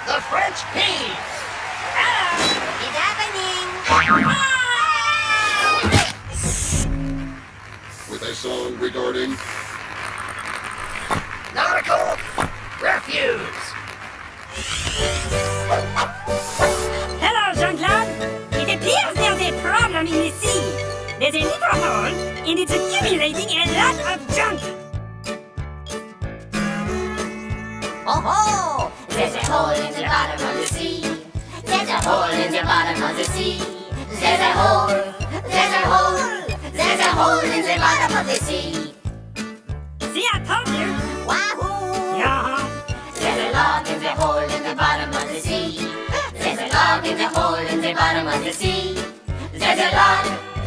The French peas! It's happening! With a song regarding Nautical refuse! Hello, Jean-Claude. It appears there's a problem in the sea. There's a little hole, and it's accumulating a lot of junk. Oh ho! There's a hole in the bottom of the sea. There's a hole in the bottom of the sea. There's a hole. There's a hole. There's a hole in the bottom of the sea. See, I told you. Wahoo! Yeah. There's a log in the hole in the bottom of the sea. There's a log in the hole in the bottom of the sea. There's a log.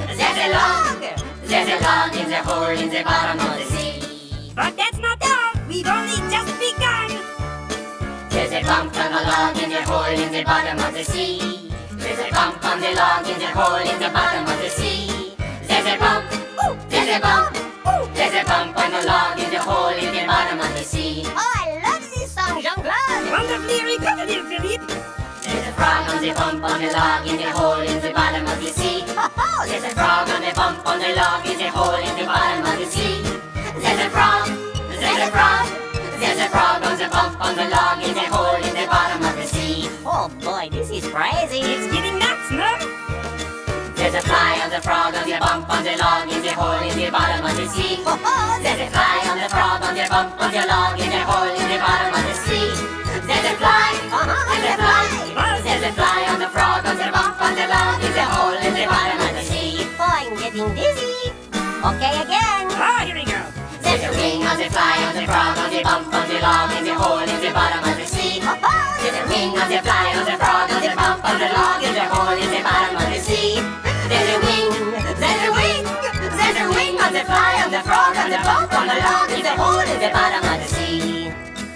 There's a log. There's a log in the hole in the bottom of the sea. But that's not all. We've only just begun. There's a bump on the log in the hole in the bottom of the sea. There's a bump on the log in the hole in the bottom of the sea. There's a bump. There's a bump. There's a bump on the log in the hole in the bottom of the sea. Oh, I love this song, Jean-Claude. Wonderfully repetitive, Philippe. There's a frog on the bump on the log in the hole in the bottom of the sea. There's a frog on the bump on the log in the hole in the bottom of the sea. There's a frog. There's a frog. There's a frog on the bump on the log in the hole in the bottom of the sea. Oh boy, this is crazy. It's getting nuts, no? There's a fly on the frog on the bump on the log in the hole in the bottom of the sea. There's a fly on the frog on the bump on the log in the hole in the bottom of the sea. There's a fly. There's a fly. There's a fly on the frog on the bump on the log in the hole in the bottom of the sea. Oh, I'm getting dizzy. Okay, again. Oh, here we go. There's a wing on the fly on the frog on the bump on the log in the hole in the bottom of the sea. There's a wing on the fly on the frog on the bump on the log in the hole in the bottom of the sea. There's a wing, there's a wing, there's a wing on the fly on the frog on the bump on the log in the hole in the bottom of the sea.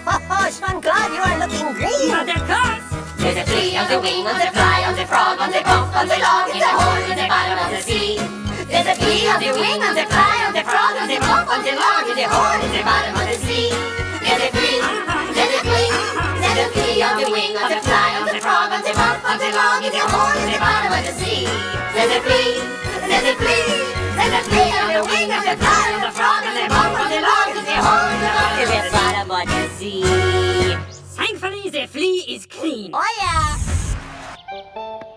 Oh, Jean-Claude, you are looking green. But of course. There's a flea on the wing on the fly on the frog on the bump on the log in the hole in the bottom of the sea. There's a flea on the wing on the fly on the frog on the bump on the log in the hole in the bottom of the sea. There's a flea, there's a flea, there's a flea on the wing on the fly on the frog on the bump on the log in the hole in the bottom of the sea. There's a flea, there's a flea, there's a flea on the wing on the fly on the frog on the bump on the log in the hole in the bottom of the sea. Thankfully, the flea is clean. Oh yeah.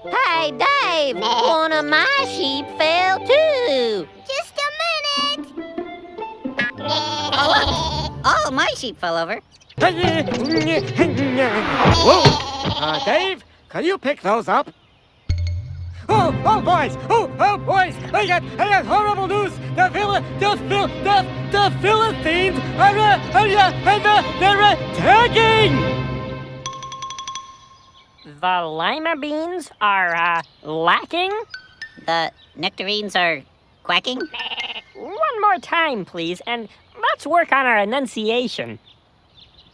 Hey, Dave, one of my sheep fell too. Just a minute. Oh, my sheep fell over. Whoa! Dave, can you pick those up? Oh, boys! Boys! I got horrible news! The Philistines they're attacking! The lima beans are, lacking? The nectarines are quacking? One more time, please, and let's work on our enunciation.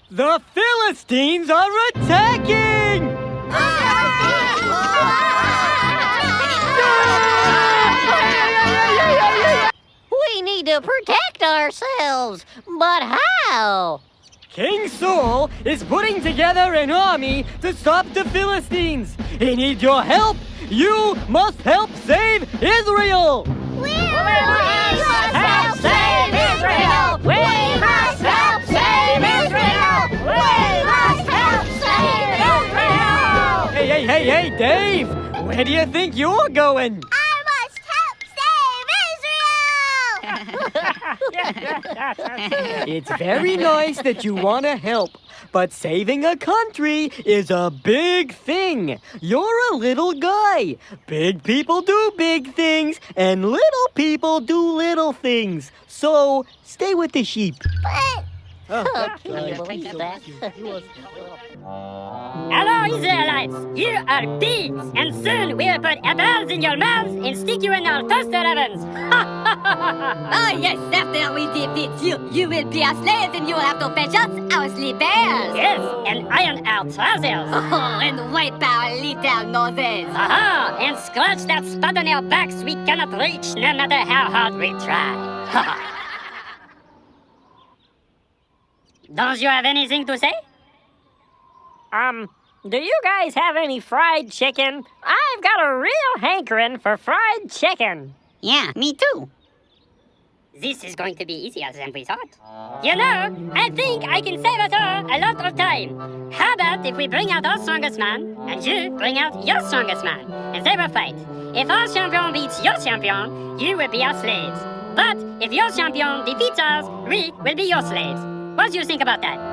The Philistines are attacking! We need to protect ourselves, but how? King Saul is putting together an army to stop the Philistines. He needs your help. You must help save Israel. We must help save Israel! We must help save Israel! We must help save Israel! Hey, Dave! Where do you think you're going? I must help save Israel! It's very nice that you want to help, but saving a country is a big thing. You're a little guy. Big people do big things, and little people do little things. So, stay with the sheep. Can you believe that? Hello, Israelites! Here are pigs, and soon we'll put apples in your mouths and stick you in our toaster ovens! Oh yes, after we defeat you, you will be our slaves and you will have to fetch us our slippers! Yes, and iron our trousers! Oh, and wipe our little noses! Aha! And scratch that spot on our backs we cannot reach no matter how hard we try! Don't you have anything to say? Do you guys have any fried chicken? I've got a real hankering for fried chicken. Yeah, me too. This is going to be easier than we thought. You know, I think I can save us all a lot of time. How about if we bring out our strongest man, and you bring out your strongest man, and they will fight. If our champion beats your champion, you will be our slaves. But if your champion defeats us, we will be your slaves. What do you think about that?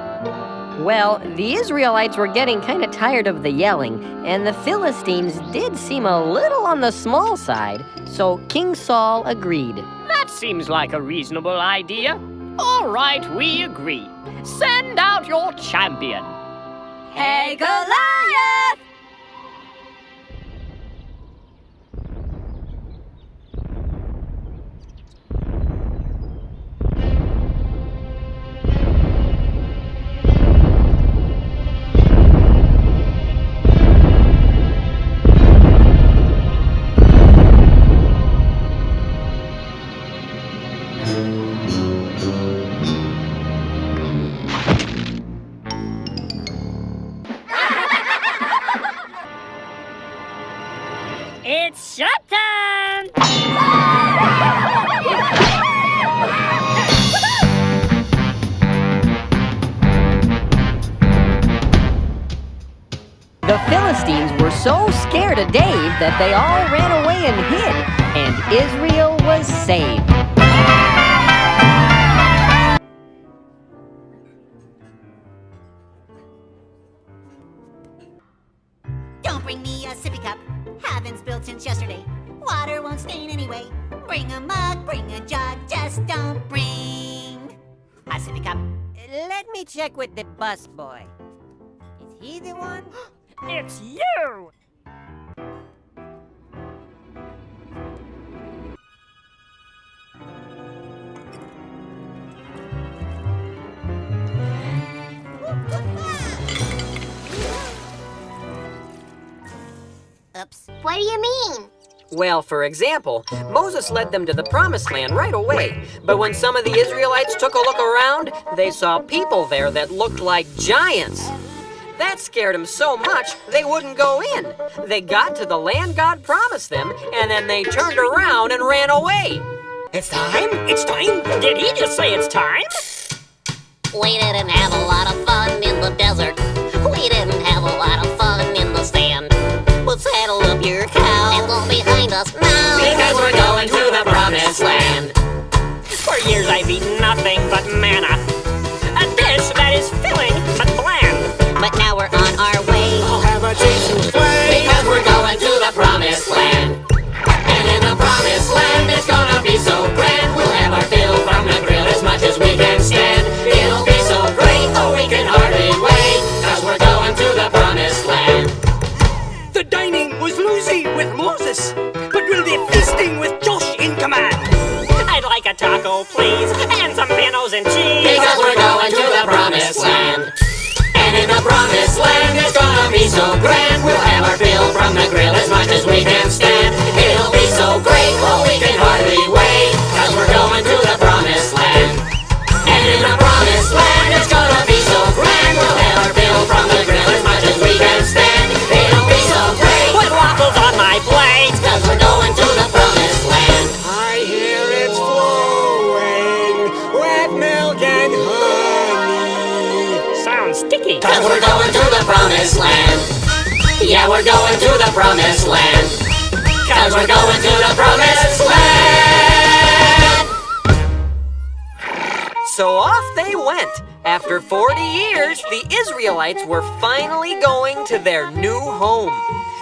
Well, the Israelites were getting kind of tired of the yelling, and the Philistines did seem a little on the small side, so King Saul agreed. That seems like a reasonable idea. All right, we agree. Send out your champion. Hey, Goliath! It's showtime! The Philistines were so scared of Dave that they all ran away and hid, and Israel was saved. Don't bring me a sippy cup. Haven't spilled since yesterday. Water won't stain anyway. Bring a mug, bring a jug, just don't bring a sippy cup. Let me check with the bus boy. Is he the one? It's you! Oops. What do you mean? Well, for example, Moses led them to the promised land right away. But when some of the Israelites took a look around, they saw people there that looked like giants. That scared them so much, they wouldn't go in. They got to the land God promised them, and then they turned around and ran away. It's time? It's time? Did he just say it's time? We didn't have a lot of fun in the desert. We didn't have a lot of fun in the sand. Well, saddle up your cow and look behind us now. Because we're going to the promised land. For years I've eaten nothing but manna. A dish that is filling but bland. But now we're on our way. I'll have a taste of flame. Because we're going to the promised land. And in the promised land it's gonna be so grand. We'll have our fill from the grill as much as we can stand. It'll be so great, oh we can hardly wait. Cause we're going to the promised land. The dining was loosey with Moses, but we'll be feasting with Josh in command. I'd like a taco, please, and some minnows and cheese. Because we're going to the promised land. And in the promised land, it's gonna be so grand. We'll have our fill from the grill as much as we can stand. It'll be so great, well we can hardly wait. Cause we're going to the promised land. And in the promised land, it's gonna be so grand. We'll have our fill from the grill as much as we can stand. It'll be so great. With waffles on my plate. Cause we're going to the promised land. I hear it's flowing with milk and honey. Sounds sticky. Cause we're going to the promised land. Yeah, we're going to the promised land. Cause we're going to the promised land. So off they went. After 40 years, the Israelites were finally going to their new home.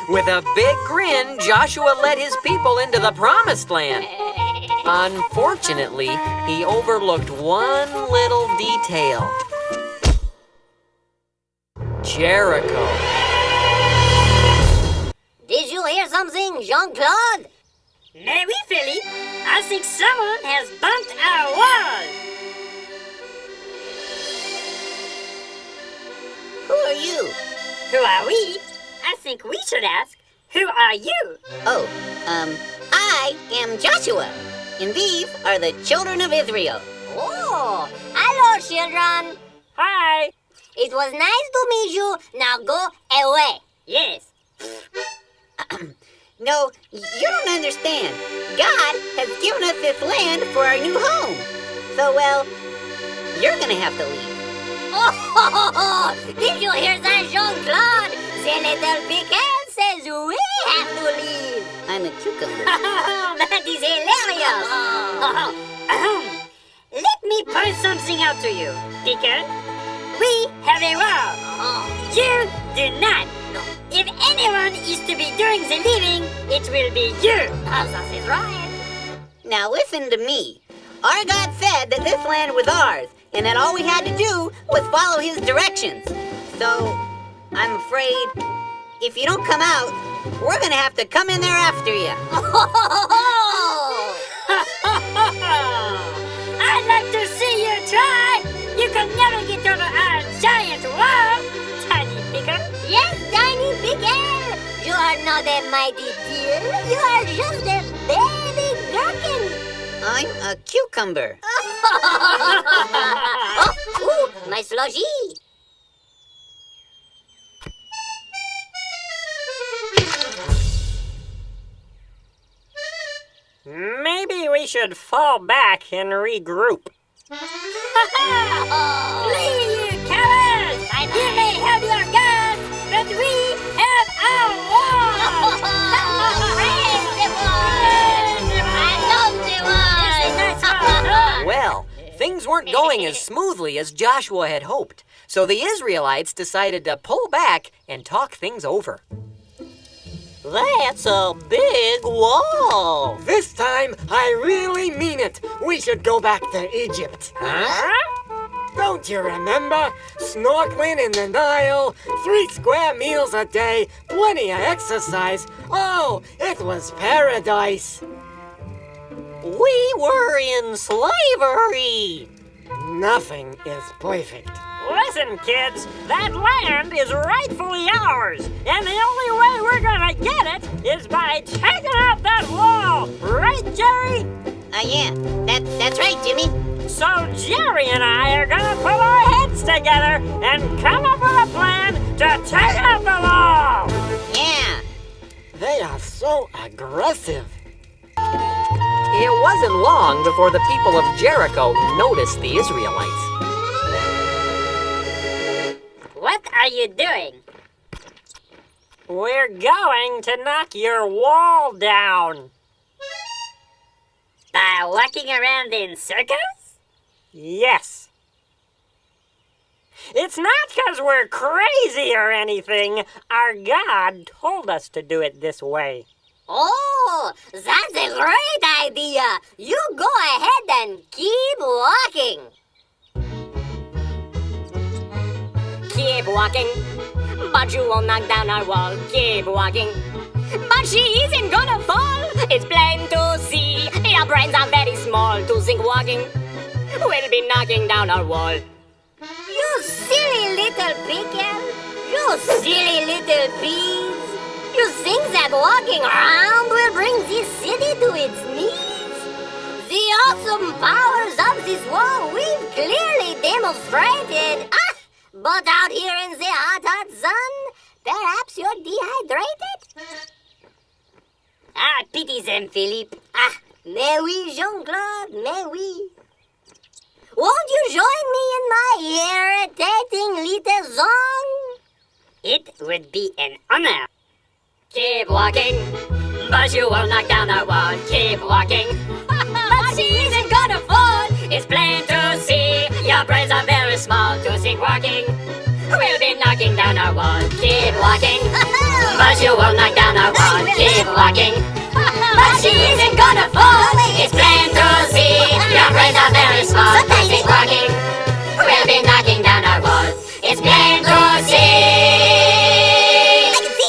With a big grin, Joshua led his people into the promised land. Unfortunately, he overlooked one little detail. Jericho. Did you hear something, Jean-Claude? Mais oui, Philly. I think someone has bumped our wall. Who are you? Who are we? I think we should ask, who are you? Oh, I am Joshua, and these are the children of Israel. Oh, hello, children. Hi. It was nice to meet you. Now go away. Yes. No, you don't understand. God has given us this land for our new home. So, well, you're gonna have to leave. Oh, did you hear that, Jean-Claude? The little pickle says we have to leave. I'm a cucumber. That is hilarious. Let me point something out to you, Picker. We have a rule. You do not. If anyone is to be doing the living, it will be you. That is right. Now listen to me. Our God said that this land was ours, and that all we had to do was follow his directions. So, I'm afraid, if you don't come out, we're gonna have to come in there after you. I'd like to see you try. You can never get over our giant wall, Tiny Picker. Yes, Tiny Pickle. You are not a mighty deer. You are just a baby gherkin. I'm a cucumber. Oh, ooh, my slushy. Maybe we should fall back and regroup. Flee, you cowards! You may have your guns, but we have our wall! Well, things weren't going as smoothly as Joshua had hoped, so the Israelites decided to pull back and talk things over. That's a big wall. This time, I really mean it. We should go back to Egypt. Huh? Don't you remember? Snorkeling in the Nile, 3 square meals a day, plenty of exercise. Oh, it was paradise. We were in slavery. Nothing is perfect. Listen, kids, that land is rightfully ours, and the only way we're gonna get it is by taking out that wall, right, Jerry? Yeah, that's right, Jimmy. So Jerry and I are gonna put our heads together and come up with a plan to take out the wall. Yeah. They are so aggressive. It wasn't long before the people of Jericho noticed the Israelites. What are you doing? We're going to knock your wall down. By walking around in circles? Yes. It's not because we're crazy or anything. Our God told us to do it this way. Oh, that's a great idea. You go ahead and keep walking. Keep walking, but you won't knock down our wall. Keep walking, but she isn't gonna fall. It's plain to see, your brains are very small to think walking will be knocking down our wall. You silly little pickle. You silly little peas. You think that walking around will bring this city to its knees? The awesome powers of this wall we've clearly demonstrated. But out here in the hot, hot sun, perhaps you're dehydrated? Pity them, Philippe. Mais oui, Jean-Claude, mais oui. Won't you join me in my irritating little song? It would be an honor. Keep walking, but you won't knock down our wall. Keep walking, but she isn't gonna fall. It's plain to see, your brains are very small to think walking will be knocking down our wall. Keep walking, but you won't knock down our wall. Keep walking, but she isn't gonna fall. It's plain to see, your brains are very small to think walking will be knocking down our wall. It's plain to see,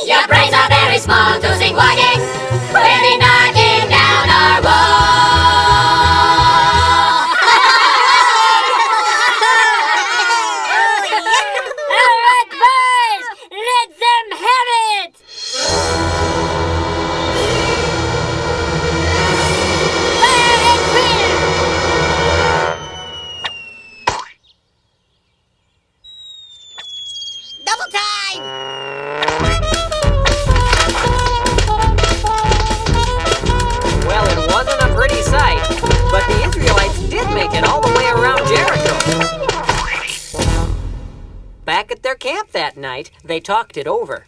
your brains are very small to think walking will be knocking down our wall. Alright, boys! Let them have it! Fire and time! Well, it wasn't a pretty sight, but the Israelites did make it all the way around Jericho. Back at their camp that night, they talked it over.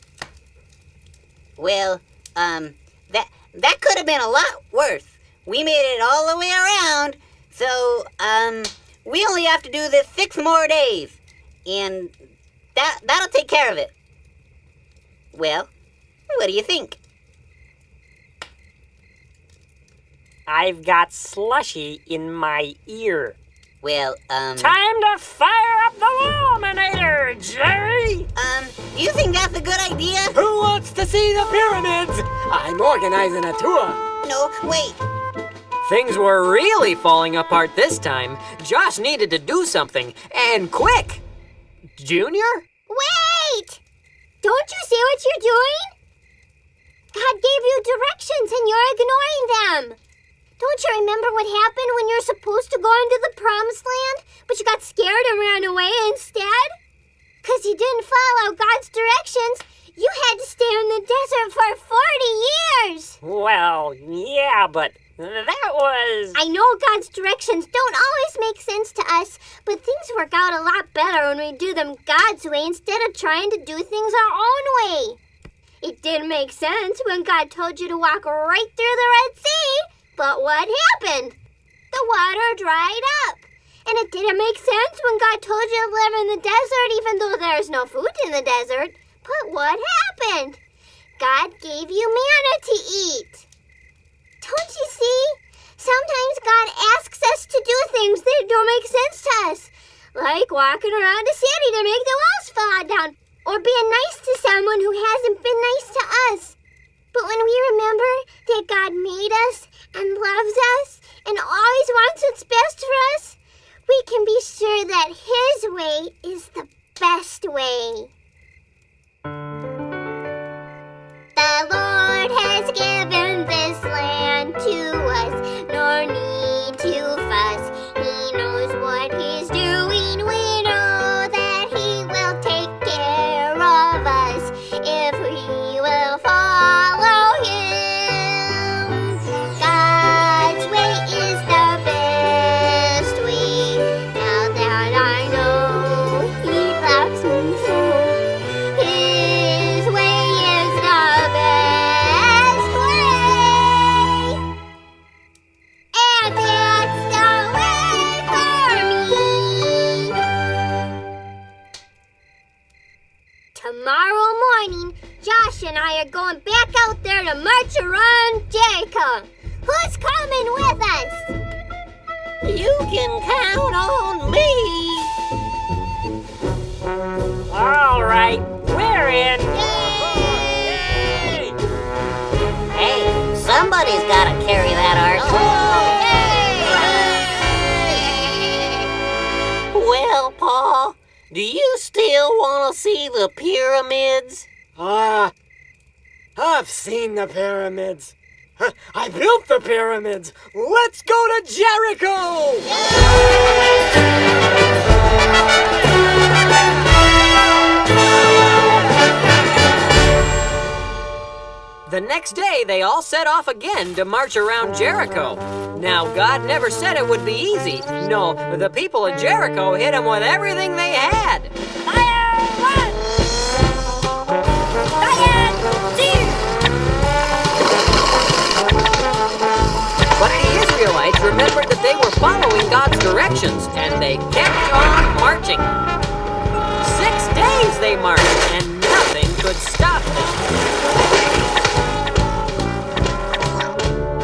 Well, that could have been a lot worse. We made it all the way around, so, we only have to do this 6 more days. And that'll take care of it. Well, what do you think? I've got slushy in my ear. Well, Time to fire up the Wominator, Jerry! do you think that's a good idea? Who wants to see the pyramids? I'm organizing a tour. No, wait. Things were really falling apart this time. Josh needed to do something, and quick! Junior? Wait! Don't you see what you're doing? God gave you directions and you're ignoring them. Don't you remember what happened when you were supposed to go into the promised land, but you got scared and ran away instead? Because you didn't follow God's directions, you had to stay in the desert for 40 years. Well, yeah, but that was... I know God's directions don't always make sense to us, but things work out a lot better when we do them God's way instead of trying to do things our own way. It didn't make sense when God told you to walk right through the Red Sea, but what happened? The water dried up. And it didn't make sense when God told you to live in the desert even though there's no food in the desert. But what happened? God gave you manna to eat. Don't you see? Sometimes God asks us to do things that don't make sense to us, like walking around a city to make the walls fall down, or being nice to someone who hasn't been nice to us. But when we remember that God made us and loves us and always wants what's best for us, we can be sure that His way is the best way. The Lord has given this land to us, nor need to fuss. He knows what He's doing. We know that He will take care of us if we will follow Him. God's way is the best way. Now that I know He loves me so, His way is the best way. And that's the way for me. Tomorrow morning, Josh and I are going back out there to march around Jericho. Who's coming with us? You can count on me. All right, we're in. Yay! Hey, somebody's got to carry that ark. Well, Paul, do you still want to see the pyramids? I've seen the pyramids. I built the pyramids. Let's go to Jericho! The next day, they all set off again to march around Jericho. Now, God never said it would be easy. No, the people of Jericho hit Him with everything they had. Fire one! Fire two! But the Israelites remembered that they were following God's directions, and they kept on marching. 6 days they marched, and nothing could stop them.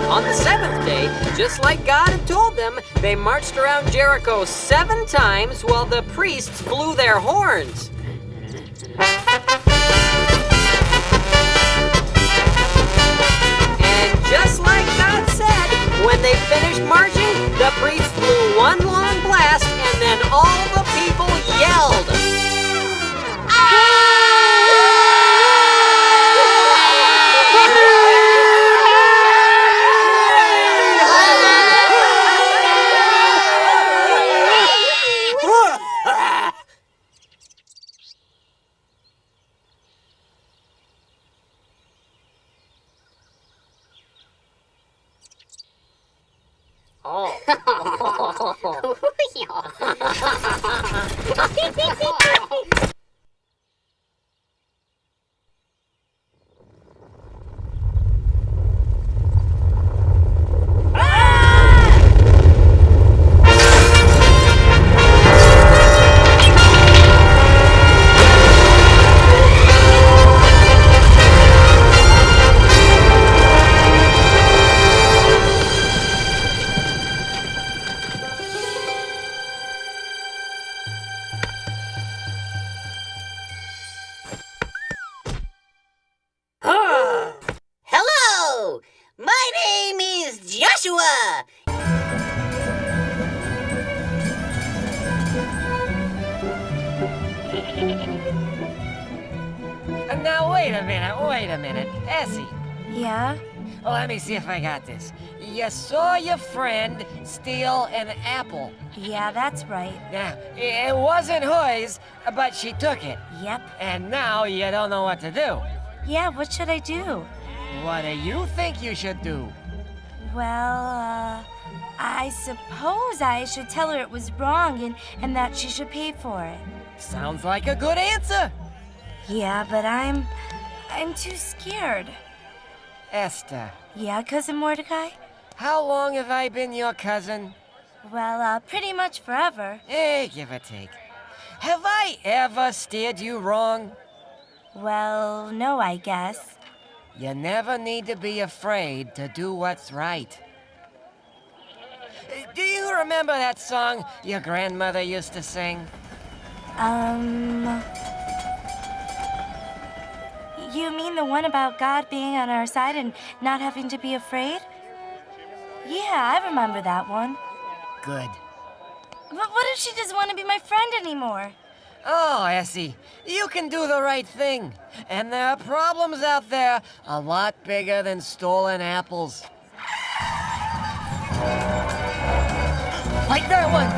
On the 7th day, just like God had told them, they marched around Jericho 7 times while the priests blew their horns. And just like God said, when they finished marching, the priests blew one long blast, and then all the people yelled. Oh. Hello! My name is Joshua! Now, wait a minute. Essie, Yeah? let me see if I got this. You saw your friend steal an apple. Yeah, that's right. Now, it wasn't hers, but she took it. Yep. And now you don't know what to do. Yeah, what should I do? What do you think you should do? Well, I suppose I should tell her it was wrong and that she should pay for it. Sounds like a good answer. Yeah, but I'm too scared. Esther, Yeah, Cousin Mordecai? how long have I been your cousin? Well, pretty much forever. Give or take. Have I ever steered you wrong? Well, no, I guess. You never need to be afraid to do what's right. Do you remember that song your grandmother used to sing? You mean the one about God being on our side and not having to be afraid? Yeah, I remember that one. Good. But what if she doesn't want to be my friend anymore? Oh, Essie, you can do the right thing. And there are problems out there a lot bigger than stolen apples. Like that one!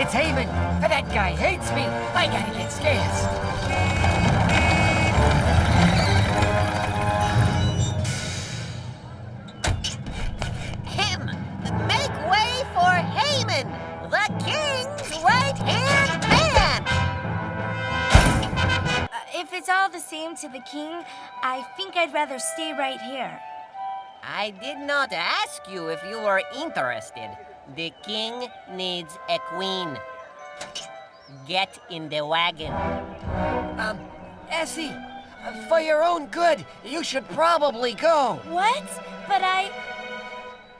It's Haman. That guy hates me. I gotta get scarce. Him! Make way for Haman, the king's right-hand man! If it's all the same to the king, I think I'd rather stay right here. I did not ask you if you were interested. The king needs a queen. Get in the wagon. Essie, for your own good, you should probably go. What? But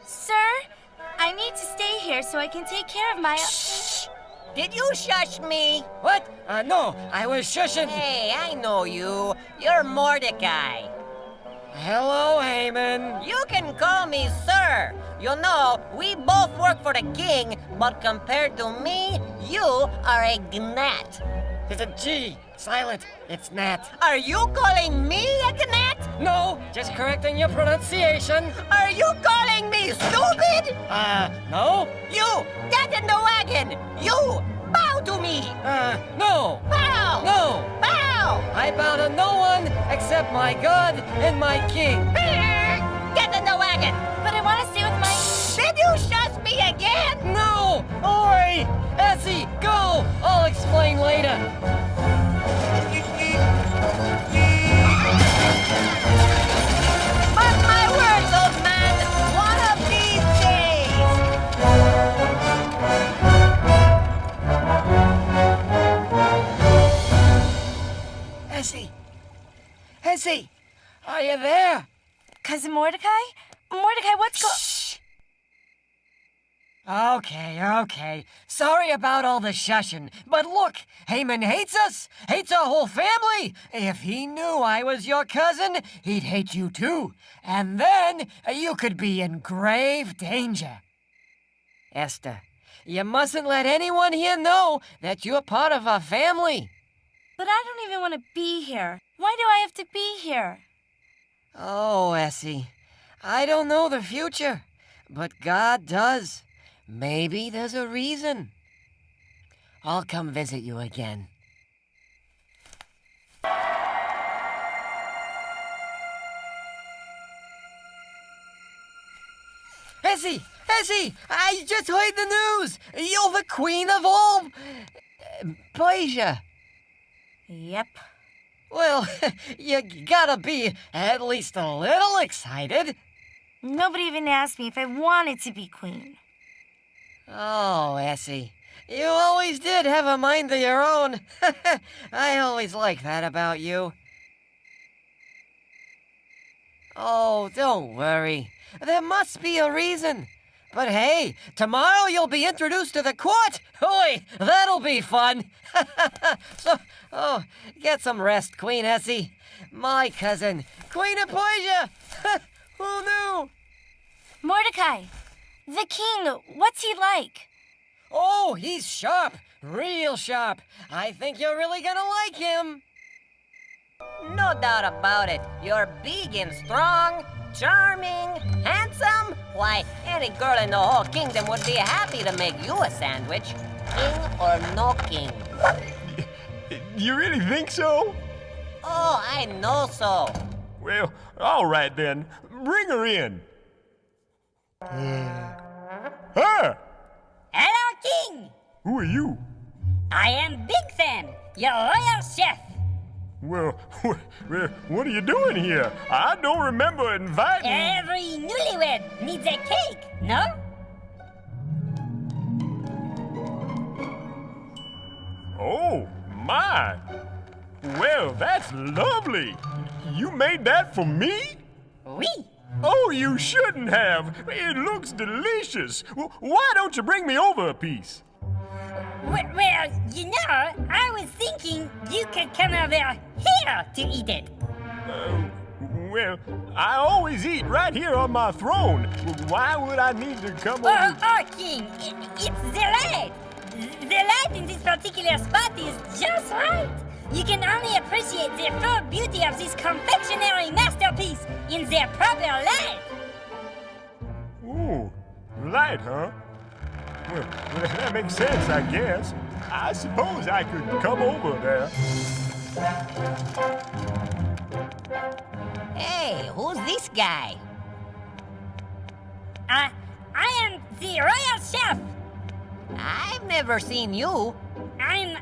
Sir, I need to stay here so I can take care of my... Shh! Did you shush me? What? No, I was shushing. Hey, I know you. You're Mordecai. Hello, Haman. You can call me sir. You know, we both work for the king, but compared to me, you are a gnat. It's a G. Silent. It's Nat. Are you calling me a gnat? No, just correcting your pronunciation. Are you calling me stupid? No. You, get in the wagon. You, bow to me. No. Bow. No. Bow. I bow to no one except my God and my king. Get in the wagon. But I want to stay with my... Did you shush me again? No. Oi. Essie, go. I'll explain later. Mark my words, old man. One of these days. Essie. Essie, are you there? Cousin Mordecai? Mordecai, what's Shh. Okay. Sorry about all the shushing. But look, Haman hates us. Hates our whole family. If he knew I was your cousin, he'd hate you too. And then you could be in grave danger. Esther, you mustn't let anyone here know that you're part of our family. But I don't even want to be here. Why do I have to be here? Oh, Essie, I don't know the future, but God does. Maybe there's a reason. I'll come visit you again. Essie! I just heard the news! You're the queen of all... Persia. Yep. Well, you gotta be at least a little excited. Nobody even asked me if I wanted to be queen. Oh, Essie, you always did have a mind of your own. I always liked that about you. Oh, don't worry. There must be a reason. But hey, tomorrow you'll be introduced to the court. Oi, that'll be fun. Get some rest, Queen Essie. My cousin, Queen of Persia. Who knew? Mordecai, the king, what's he like? Oh, he's sharp, real sharp. I think you're really gonna like him. No doubt about it. You're big and strong, charming, handsome. Why, any girl in the whole kingdom would be happy to make you a sandwich. King or no king. You really think so? Oh, I know so. Well, all right then. Bring her in. Huh? Hello, King! Who are you? I am Big Fan, your royal chef. Well, what are you doing here? I don't remember inviting... Every newlywed needs a cake, no? Oh, my. Well, that's lovely. You made that for me? Oui. Oh, you shouldn't have. It looks delicious. Why don't you bring me over a piece? Well, you know, I was thinking you could come over here to eat it. Well, I always eat right here on my throne. Why would I need to come over? Oh, King, it's the light. The light in this particular spot is just right. You can only appreciate the full beauty of this confectionery masterpiece in their proper light. Ooh, light, huh? Well, that makes sense, I guess. I suppose I could come over there. Hey, who's this guy? I am the royal chef. I've never seen you. I'm,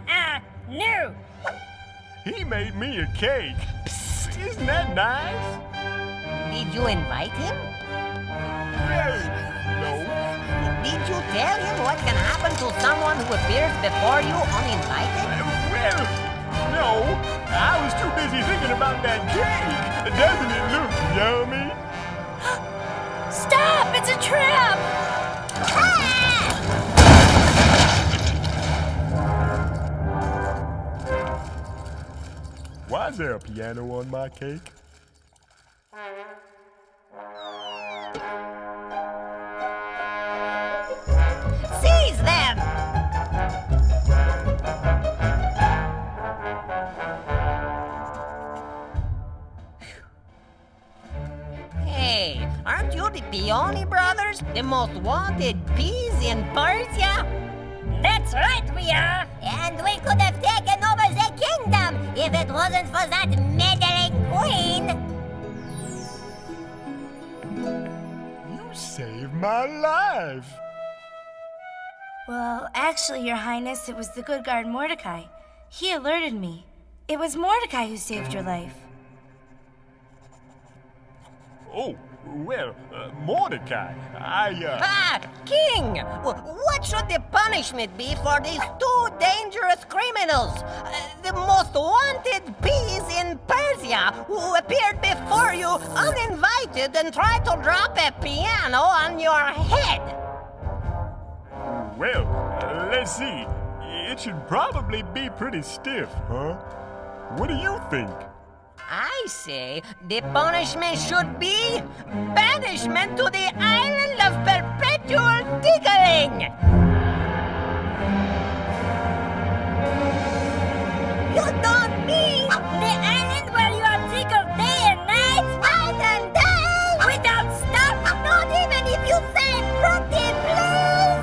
new. He made me a cake. Psst, isn't that nice? Did you invite him? Well, no. Did you tell him what can happen to someone who appears before you uninvited? Well, no. I was too busy thinking about that cake. Doesn't it look yummy? Stop! It's a trap! Why is there a piano on my cake? Seize them! Hey, aren't you the Peony brothers? The most wanted peas in Persia? That's right, we are. And we could have taken over the kingdom if it wasn't for that meddling queen. You saved my life. Well, actually, Your Highness, it was the good guard Mordecai. He alerted me. It was Mordecai who saved your life. Oh, well, Mordecai, King! What should the punishment be for these two dangerous criminals? The most wanted peas in Persia who appeared before you uninvited and tried to drop a piano on your head. Well, let's see. It should probably be pretty stiff, huh? What do you think? I say the punishment should be banishment to the island of perpetual tickling. You don't mean the island where you are tickled day and night? Night and day! Without stop? Not even if you say pretty please!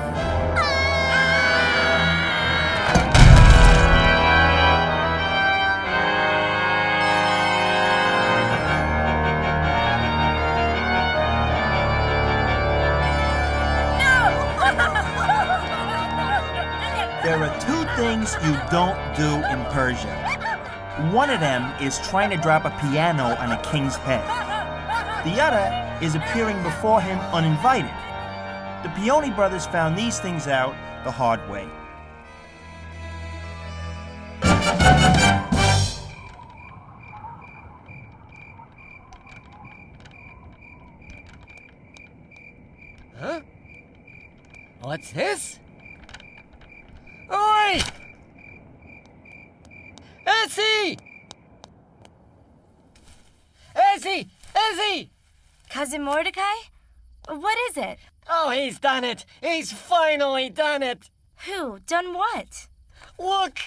things you don't do in Persia. One of them is trying to drop a piano on a king's head. The other is appearing before him uninvited. The Peony brothers found these things out the hard way. Huh? What's this? Oi! Essie! Essie! Essie! Cousin Mordecai? What is it? Oh, he's done it! He's finally done it! Who? Done what? Look!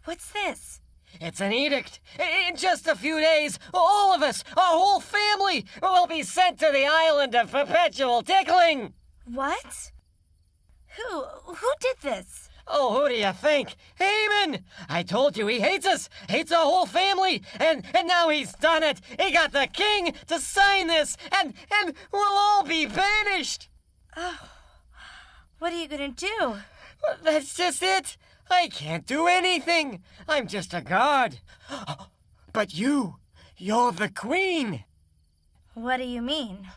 What's this? It's an edict. In just a few days, all of us, our whole family, will be sent to the island of perpetual tickling! What? Who did this? Oh, who do you think? Haman! I told you he hates us, hates our whole family, and now he's done it. He got the king to sign this, and we'll all be banished. Oh, what are you gonna do? Well, that's just it. I can't do anything. I'm just a guard. But you're the queen. What do you mean?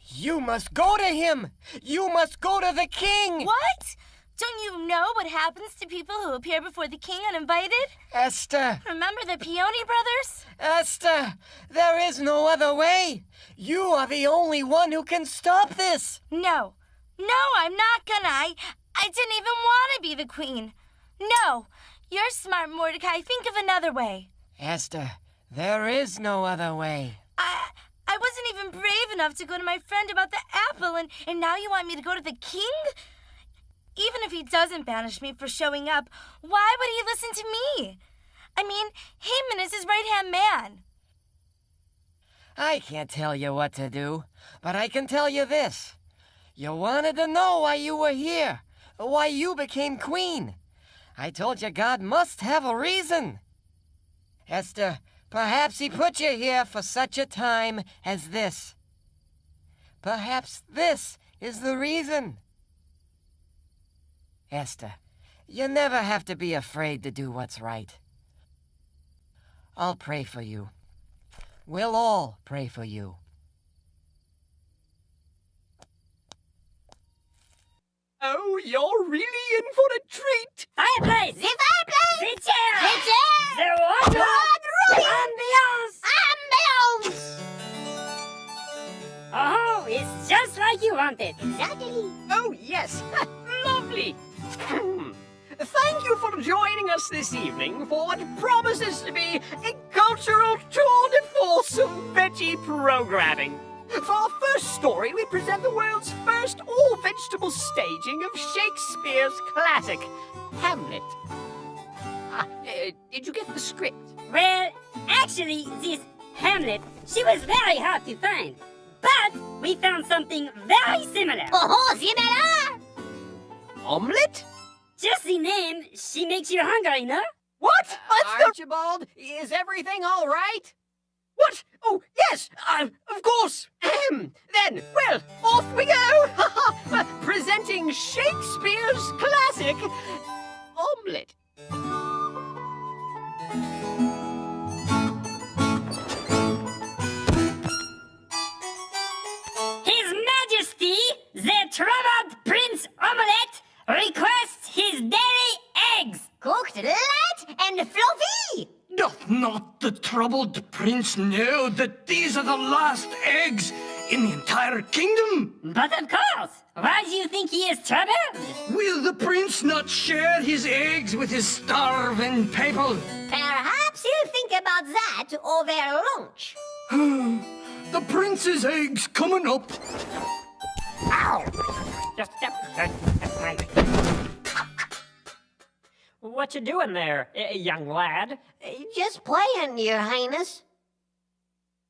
You must go to him. You must go to the king. What? Don't you know what happens to people who appear before the king uninvited? Esther. Remember the Peony brothers? Esther, there is no other way. You are the only one who can stop this. No, I'm not gonna. I didn't even want to be the queen. No, you're smart, Mordecai. Think of another way. Esther, there is no other way. I wasn't even brave enough to go to my friend about the apple, and now you want me to go to the king? Even if he doesn't banish me for showing up, why would he listen to me? I mean, Haman is his right-hand man. I can't tell you what to do, but I can tell you this. You wanted to know why you were here, why you became queen. I told you God must have a reason. Esther, perhaps he put you here for such a time as this. Perhaps this is the reason. Esther, you never have to be afraid to do what's right. I'll pray for you. We'll all pray for you. Oh, you're really in for a treat. Fireplace! The fireplace! The chair! The chair! The water! Ambiance! Ambiance! Oh, it's just like you wanted. Exactly. Oh, yes. Lovely. Thank you for joining us this evening for what promises to be a cultural tour de force of veggie programming. For our first story, we present the world's first all-vegetable staging of Shakespeare's classic, Hamlet. Did you get the script? Well, actually, this Hamlet, she was very hard to find. But we found something very similar. Oh, similar! Omelette? Just the name, she makes you hungry, no? What? Archibald, is everything all right? What? Oh, yes, of course. Then, well, off we go. Presenting Shakespeare's classic, Omelette. His Majesty, the troubled Prince Omelette, requests his daily eggs. Cooked, light, and fluffy. Doth not the troubled prince know that these are the last eggs in the entire kingdom? But of course. Why do you think he is troubled? Will the prince not share his eggs with his starving people? Perhaps he'll think about that over lunch. The prince's eggs coming up. Ow! What you doing there, young lad? Just playing, Your Highness.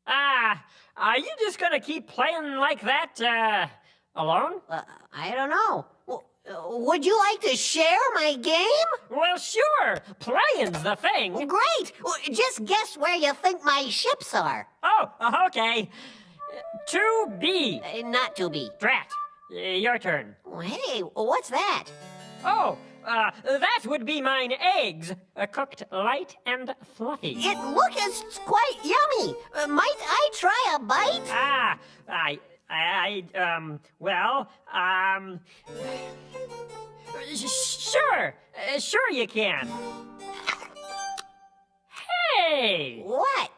Are you just gonna keep playing like that, alone? I don't know. Would you like to share my game? Well, sure. Playing's the thing. Great. Just guess where you think my ships are. Oh, okay. 2B. Not 2B. Drat. Your turn. Hey, what's that? Oh, That would be mine eggs, cooked light and fluffy. It looketh quite yummy. Might I try a bite? Sure you can. Hey! What?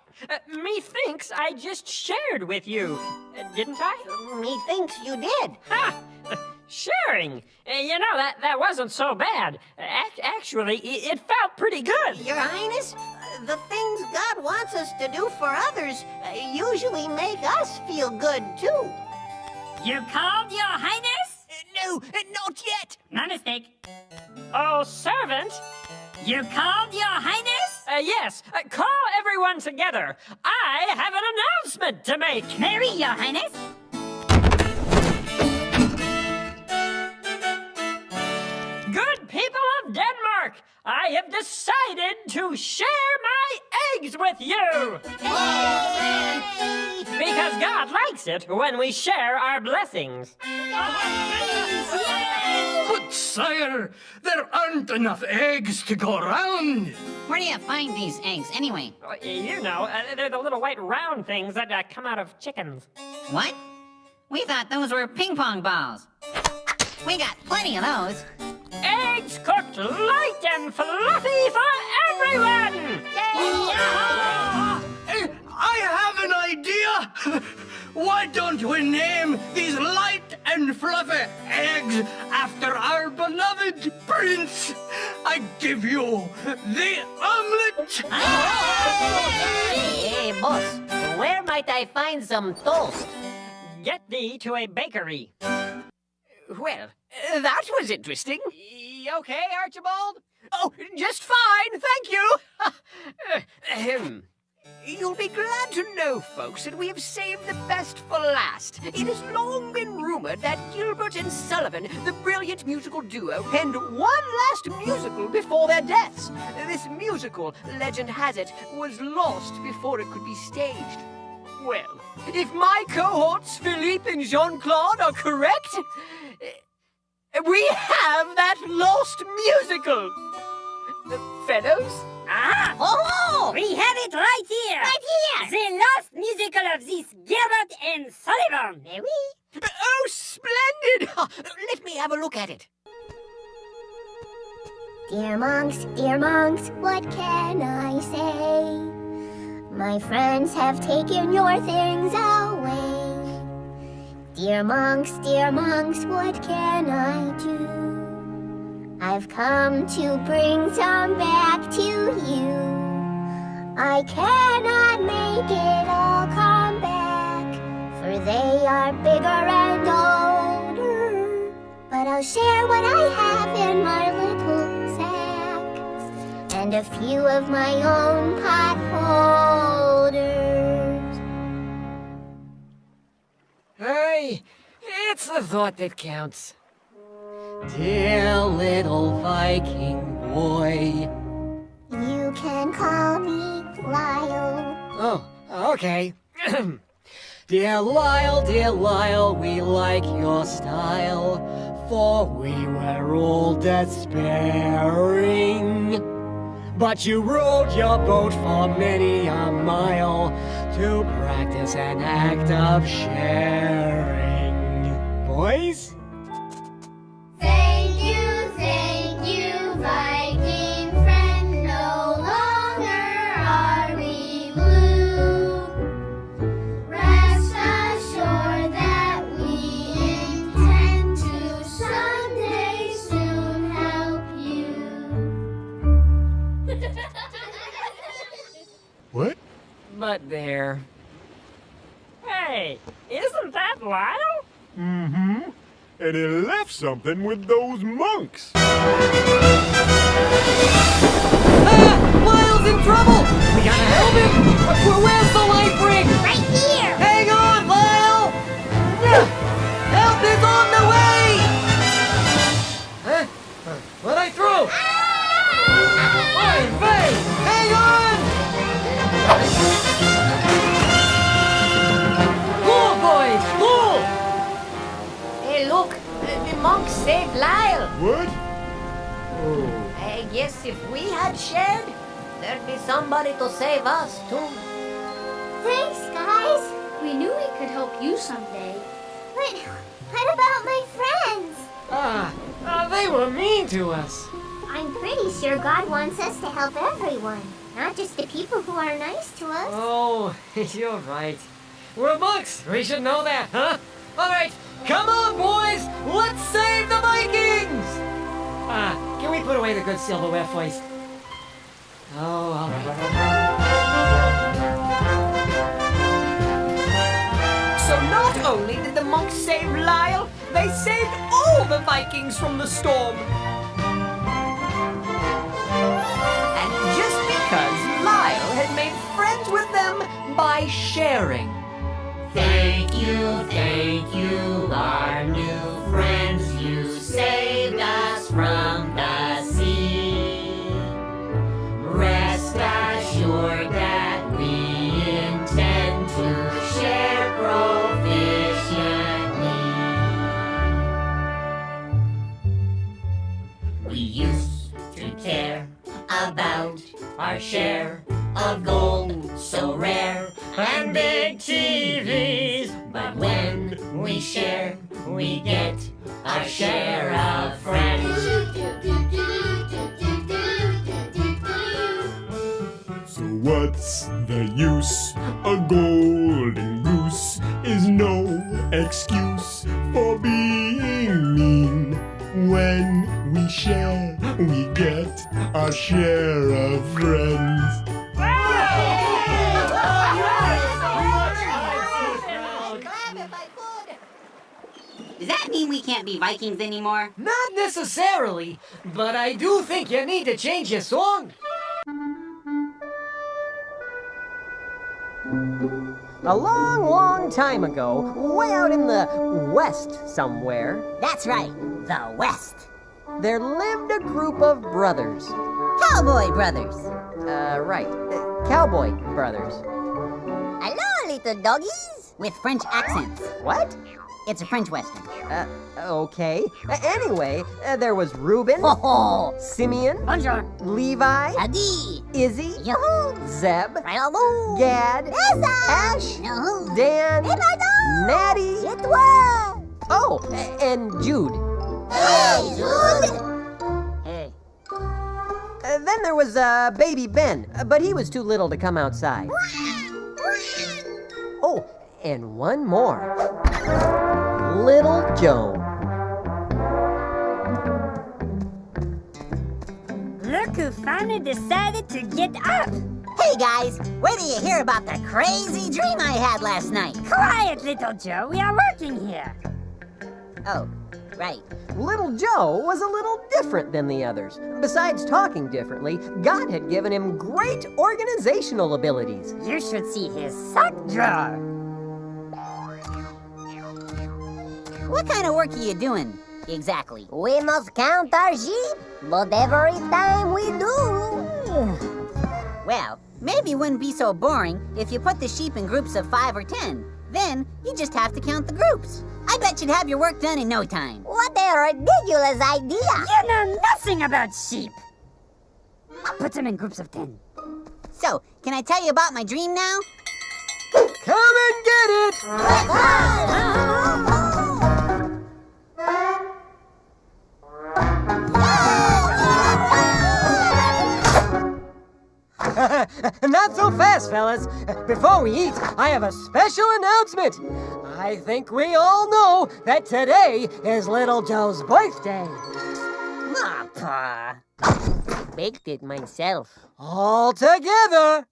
Methinks I just shared with you, didn't I? Methinks you did. Ha! Sharing? That wasn't so bad. Actually, it felt pretty good. Your Highness, the things God wants us to do for others usually make us feel good, too. You called, Your Highness? No, not yet. My mistake. Oh, servant? You called, Your Highness? Yes. Call everyone together. I have an announcement to make. Mary, Your Highness. Good people of Denmark, I have decided to share my eggs with you. Because God likes it when we share our blessings. But sire, there aren't enough eggs to go around. Where do you find these eggs, anyway? They're the little white round things that come out of chickens. What? We thought those were ping pong balls. We got plenty of those. Eggs cooked light and fluffy for everyone! I have an idea! Why don't we name these light and fluffy eggs after our beloved prince? I give you the Omelette! Hey, boss, where might I find some toast? Get thee to a bakery. Well, that was interesting. Okay, Archibald? Oh, just fine, thank you. You'll be glad to know, folks, that we have saved the best for last. It has long been rumored that Gilbert and Sullivan, the brilliant musical duo, penned one last musical before their deaths. This musical, legend has it, was lost before it could be staged. Well, if my cohorts, Philippe and Jean-Claude, are correct, we have that lost musical. Fellows? Oh! We have it right here! Right here! The lost musical of this Gilbert and Sullivan! Mais oui. Oh, splendid! Let me have a look at it. Dear monks, what can I say? My friends have taken your things away. Dear monks, what can I do? I've come to bring some back to you. I cannot make it all come back, for they are bigger and older. But I'll share what I have in my little sack, and a few of my own pot holders. Hey, it's the thought that counts. Dear little Viking boy. You can call me Lyle. Oh, okay. Dear Lyle, we like your style, for we were all despairing. But you rowed your boat for many a mile to practice an act of sharing. Boys? Thank you, Viking friend. No longer are we blue. Rest assured that we intend to someday soon help you. What? But there. Hey, isn't that Lyle? Mm-hmm. And he left something with those monks. Lyle's in trouble! We gotta help him! Where's the life ring? Right here! Hang on, Lyle! Help is on the way! Huh? What I threw? Hey, hang on! Cool, boys, cool! Hey, look, the monks saved Lyle. What? guess if we had shared, there'd be somebody to save us, too. Thanks, guys. We knew we could help you someday. But what about my friends? They were mean to us. I'm pretty sure God wants us to help everyone, not just the people who are nice to us. Oh, you're right. We're monks. We should know that, huh? All right, come on, boys. Let's save the Vikings. Can we put away the good silverware first? Oh, all right. So not only did the monks save Lyle, they saved all the Vikings from the storm. And just because Lyle had made friends with them by sharing. Thank you, our new friends. You saved us from the sea. Rest assured that we intend to share proficiently. We used to care about our share of gold so rare and big TVs. But when we share, we get our share of friends. So what's the use? A golden goose is no excuse for being mean. When we share, we get our share of friends. Does that mean we can't be Vikings anymore? Not necessarily, but I do think you need to change your song. A long, long time ago, way out in the west somewhere, That's right, the West. there lived a group of brothers. Cowboy brothers. Right. Cowboy brothers. Hello, little doggies. With French accents. What? It's a French Western. Okay. Anyway, there was Reuben, Simeon, Bonjour. Levi, Adi. Izzy, Yoo-hoo. Zeb, Hello. Gad, Ash, Yoo-hoo. Dan, Natty, C'est toi. oh, and Jude. Hey, Jude. Hey. Then there was baby Ben, but he was too little to come outside. Oh, and one more. Little Joe. Look who finally decided to get up. Hey, guys. Where did you hear about the crazy dream I had last night? Quiet, little Joe. We are working here. Oh, right. Little Joe was a little different than the others. Besides talking differently, God had given him great organizational abilities. You should see his sock drawer. What kind of work are you doing, exactly? We must count our sheep, but every time we do. Well, maybe it wouldn't be so boring if you put the sheep in groups of 5 or 10. Then you just have to count the groups. I bet you'd have your work done in no time. What a ridiculous idea! You know nothing about sheep. I'll put them in groups of 10. So, can I tell you about my dream now? Come and get it! Not so fast, fellas. Before we eat, I have a special announcement. I think we all know that today is Little Joe's birthday. Aw, Pa. Baked it myself. All together.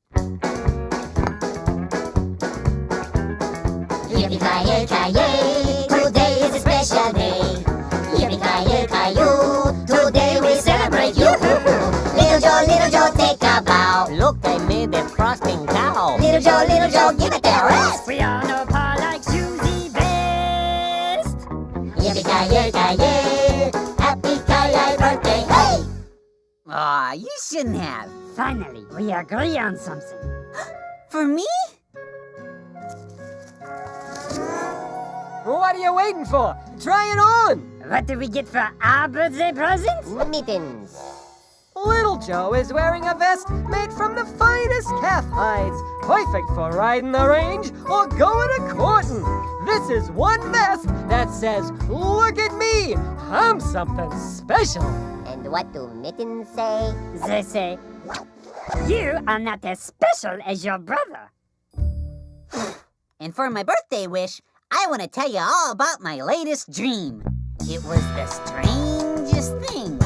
Yippee-ki-yay, today is a special day. Yippee-ki-yay, today we celebrate you. Little Joe, take a bow. Look, I made a frosting cow. Little Joe, give it the rest. We all know Pa likes Susie best. Yippee-ki-yay, happy ki-yay birthday, hey! Aw, you shouldn't have. Finally, we agree on something. For me? What are you waiting for? Try it on. What do we get for our birthday presents? Mittens. Little Joe is wearing a vest made from the finest calf hides, perfect for riding the range or going a-courtin'. This is one vest that says, "Look at me, I'm something special." And what do mittens say? They say, you are not as special as your brother. And for my birthday wish, I want to tell you all about my latest dream. It was the strangest thing.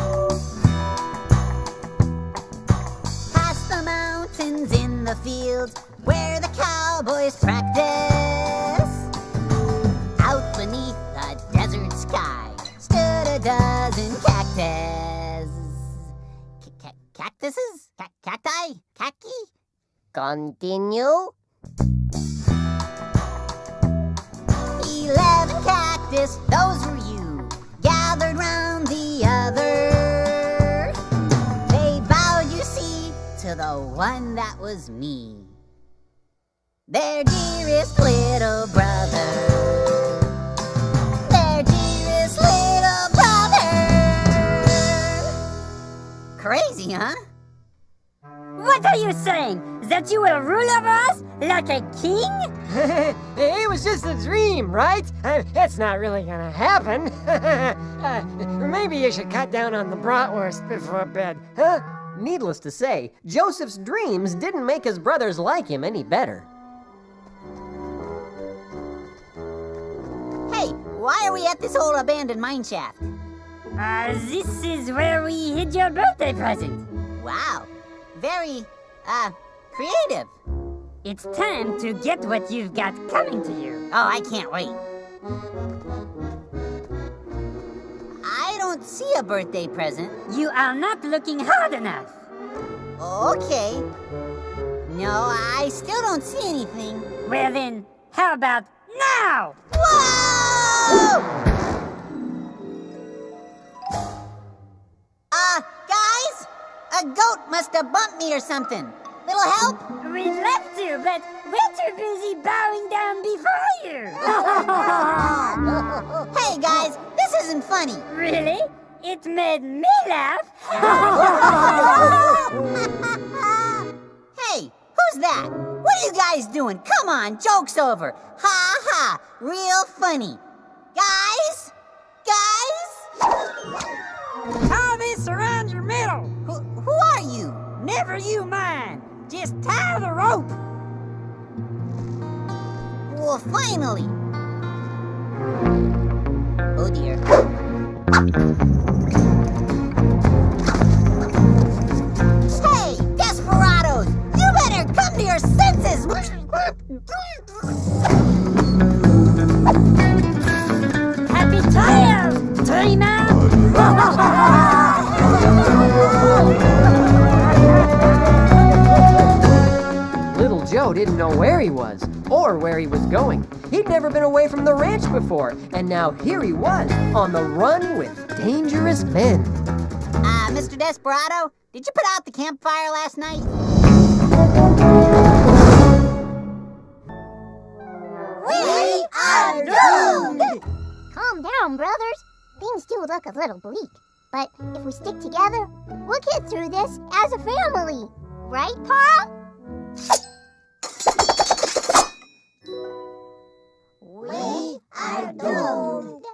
Past the mountains in the fields where the cowboys practice. Out beneath the desert sky stood a dozen cactus. Cactuses? Cacti? Khaki? Continue. 11 cactus, those were you, gathered round the other. They bowed, you see, to the one that was me, their dearest little brother. Their dearest little brother. Crazy, huh? What are you saying? That you will rule over us like a king? It was just a dream, right? It's not really gonna happen. Maybe you should cut down on the bratwurst before bed, huh? Needless to say, Joseph's dreams didn't make his brothers like him any better. Hey, why are we at this old abandoned mine shaft? This is where we hid your birthday present. Wow, very, creative. It's time to get what you've got coming to you. Oh, I can't wait. I don't see a birthday present. You are not looking hard enough. Okay. No, I still don't see anything. Well then, how about now? Whoa! Guys? A goat must have bumped me or something. Little help? We'd love to, but we're too busy bowing down before you. Hey, guys, this isn't funny. Really? It made me laugh. Hey, who's that? What are you guys doing? Come on, joke's over. Ha ha, real funny. Guys? Tie this around your middle. Who are you? Never you mind. Just tie the rope. Well, finally. Oh dear. Hey, desperados! You better come to your senses! Happy trial, dreamer! Little Joe didn't know where he was, or where he was going. He'd never been away from the ranch before, and now here he was, on the run with dangerous men. Mr. Desperado, did you put out the campfire last night? We are doomed! Calm down, brothers. Things do look a little bleak. But if we stick together, we'll get through this as a family. Right, Pa? We are doomed.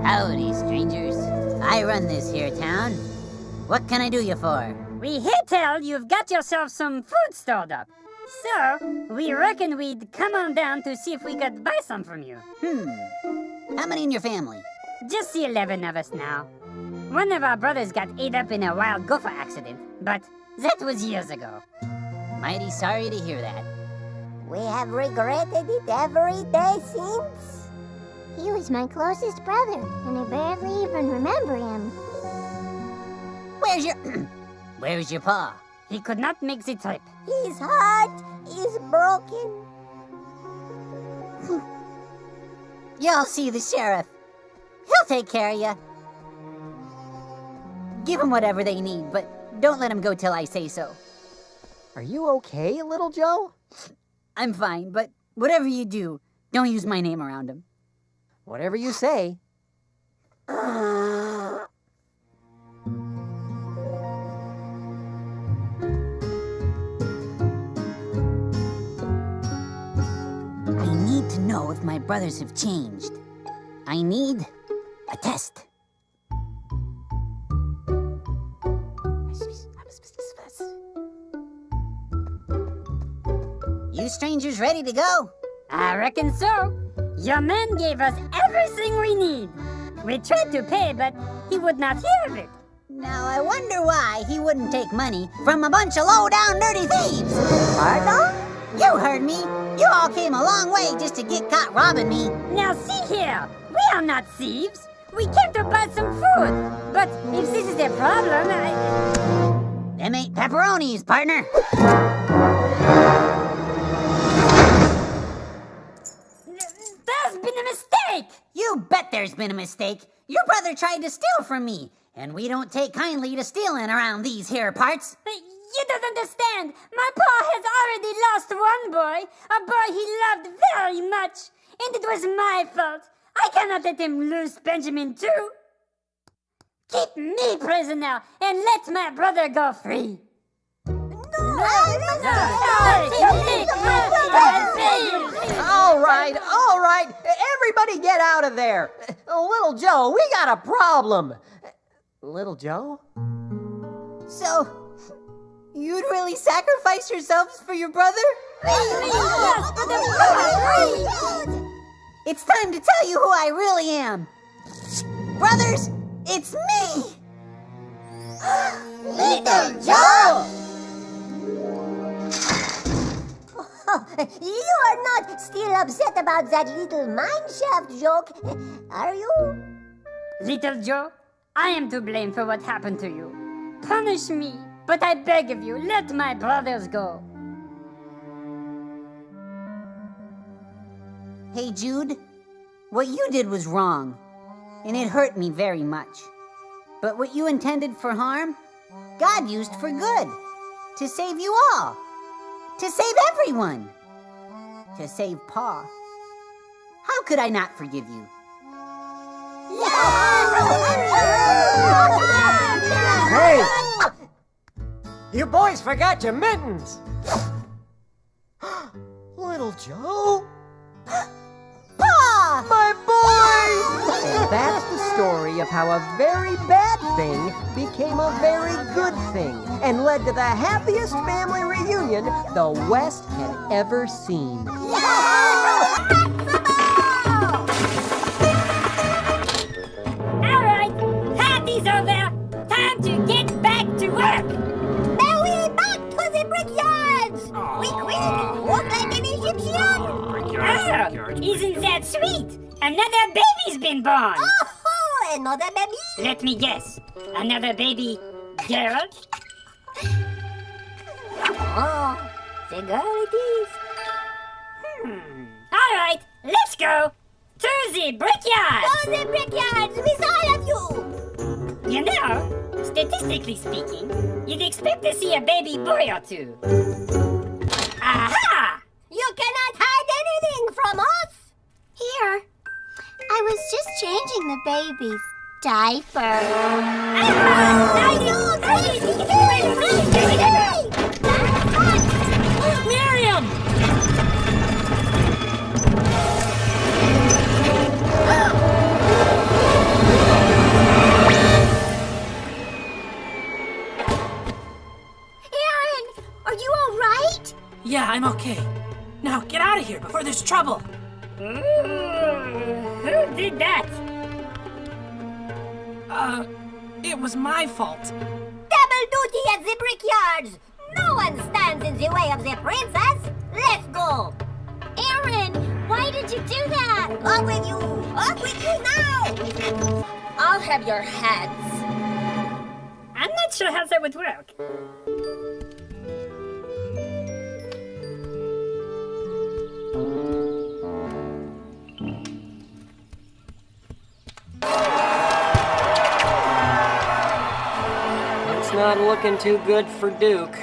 Howdy, strangers. I run this here town. What can I do you for? We hear tell you've got yourself some food stored up. So, we reckon we'd come on down to see if we could buy some from you. How many in your family? Just the 11 of us now. One of our brothers got ate up in a wild gopher accident, but that was years ago. Mighty sorry to hear that. We have regretted it every day since. He was my closest brother, and I barely even remember him. Where's your pa? He could not make the trip. He's hot. He's broken. Y'all see the sheriff. He'll take care of you. Give them whatever they need, but don't let them go till I say so. Are you okay, little Joe? I'm fine, but whatever you do, don't use my name around him. Whatever you say. I need to know if my brothers have changed. I need a test. You strangers ready to go? I reckon so. Your man gave us everything we need. We tried to pay, but he would not hear of it. Now I wonder why he wouldn't take money from a bunch of low-down dirty thieves. Pardon? You heard me. You all came a long way just to get caught robbing me. Now see here, we are not thieves. We came to buy some food. But if this is a problem, Them ain't pepperonis, partner. There's been a mistake. You bet there's been a mistake. Your brother tried to steal from me, and we don't take kindly to stealing around these here parts. You don't understand. My pa has already lost one boy, a boy he loved very much, and it was my fault. I cannot let him lose Benjamin too. Keep me prisoner and let my brother go free. All right. Everybody get out of there. Little Joe, we got a problem. Little Joe? So, you'd really sacrifice yourselves for your brother? It's time to tell you who I really am. Brothers, it's me! Little Joe! You are not still upset about that little mineshaft joke, are you? Little Joe, I am to blame for what happened to you. Punish me, but I beg of you, let my brothers go. Hey, Jude, what you did was wrong, and it hurt me very much. But what you intended for harm, God used for good, to save you all, to save everyone, to save Pa. How could I not forgive you? Hey! You boys forgot your mittens! Little Joe? Pa! My boy! And that's the story of how a very bad thing became a very good thing and led to the happiest family reunion the West had ever seen. All right, party's over. Time to get back to work. Now we back to the brickyards! Quick, walk like an Egyptian! Isn't that sweet? Another baby's been born. Oh, another baby? Let me guess. Another baby girl? Oh, the girl it is. All right, let's go to the brickyard. To the brickyards with all of you! You know, statistically speaking, you'd expect to see a baby boy or two. Aha! You cannot hide anything from us! Here, I was just changing the baby's diaper. Miriam! Aaron, are you all right? Yeah, I'm okay. Now get out of here before there's trouble. Who did that? It was my fault. Double duty at the brickyards! No one stands in the way of the princess! Let's go! Aaron, Why did you do that? Up with you! Up with you now! I'll have your heads. I'm not sure how that would work. It's not looking too good for Duke.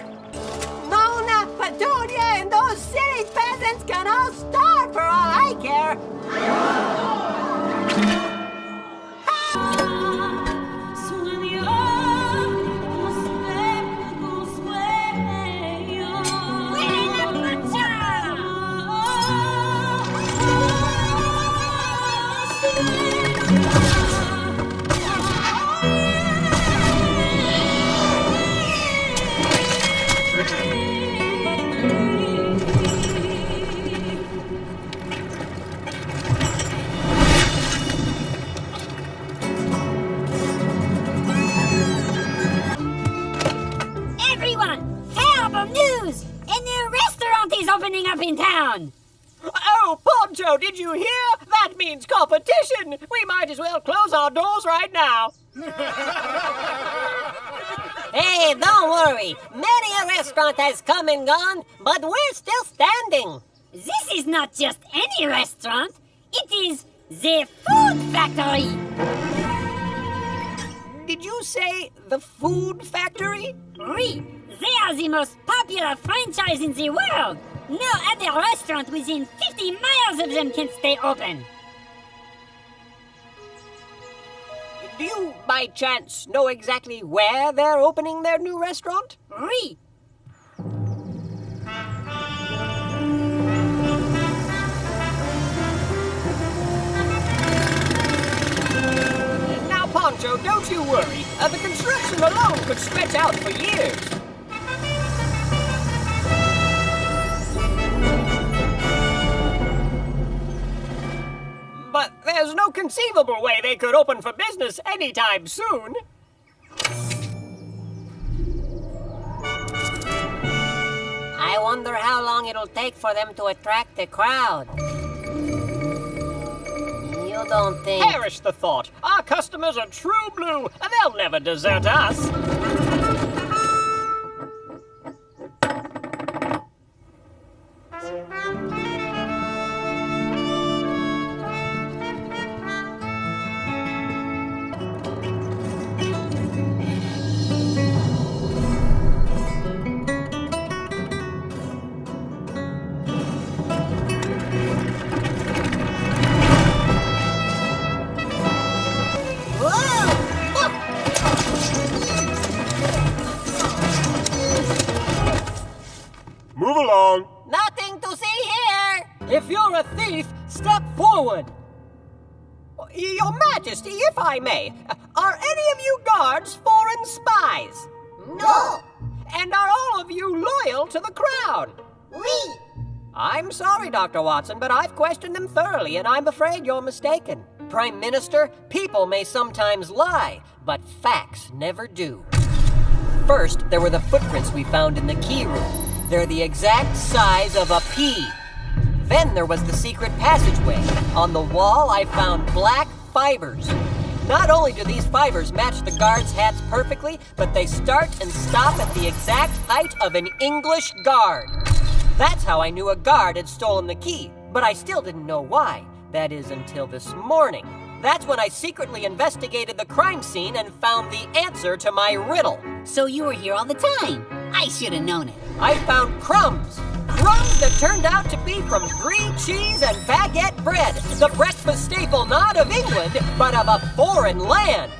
Mona, Petunia, and those silly peasants can all starve for all I care. Opening up in town. Oh, Poncho, did you hear? That means competition. We might as well close our doors right now. Hey, don't worry. Many a restaurant has come and gone, but we're still standing. This is not just any restaurant. It is the food factory. Did you say the food factory? Oui, they are the most popular franchise in the world. No other restaurant within 50 miles of them can stay open. Do you, by chance, know exactly where they're opening their new restaurant? Oui. Now, Poncho, don't you worry. The construction alone could stretch out for years. But there's no conceivable way they could open for business anytime soon. I wonder how long it'll take for them to attract the crowd. You don't think... Perish the thought. Our customers are true blue, and they'll never desert us. Move along. Nothing to see here. If you're a thief, step forward. Your Majesty, if I may, are any of you guards foreign spies? No. And are all of you loyal to the crown? We. I'm sorry, Dr. Watson, but I've questioned them thoroughly, and I'm afraid you're mistaken. Prime Minister, people may sometimes lie, but facts never do. First, there were the footprints we found in the key room. They're the exact size of a pea. Then there was the secret passageway. On the wall, I found black fibers. Not only do these fibers match the guards' hats perfectly, but they start and stop at the exact height of an English guard. That's how I knew a guard had stolen the key, but I still didn't know why. That is, until this morning. That's when I secretly investigated the crime scene and found the answer to my riddle. So you were here all the time. I should have known it. I found crumbs. Crumbs that turned out to be from brie cheese and baguette bread, the breakfast staple not of England, but of a foreign land.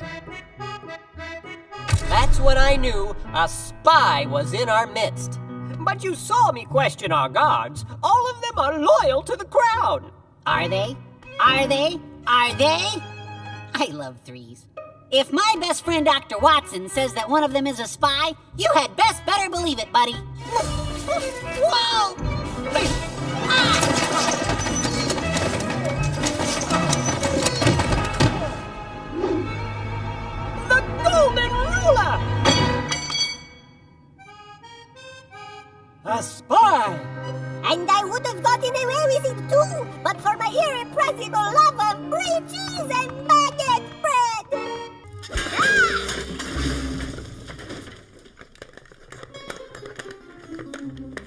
That's when I knew a spy was in our midst. But you saw me question our guards. All of them are loyal to the crown. Are they? Are they? Are they? I love threes. If my best friend Dr. Watson says that one of them is a spy, you had best better believe it, buddy. Whoa! The golden ruler! A spy! And I would have gotten away with it too, but for my irrepressible love of brie cheese and baguette bread!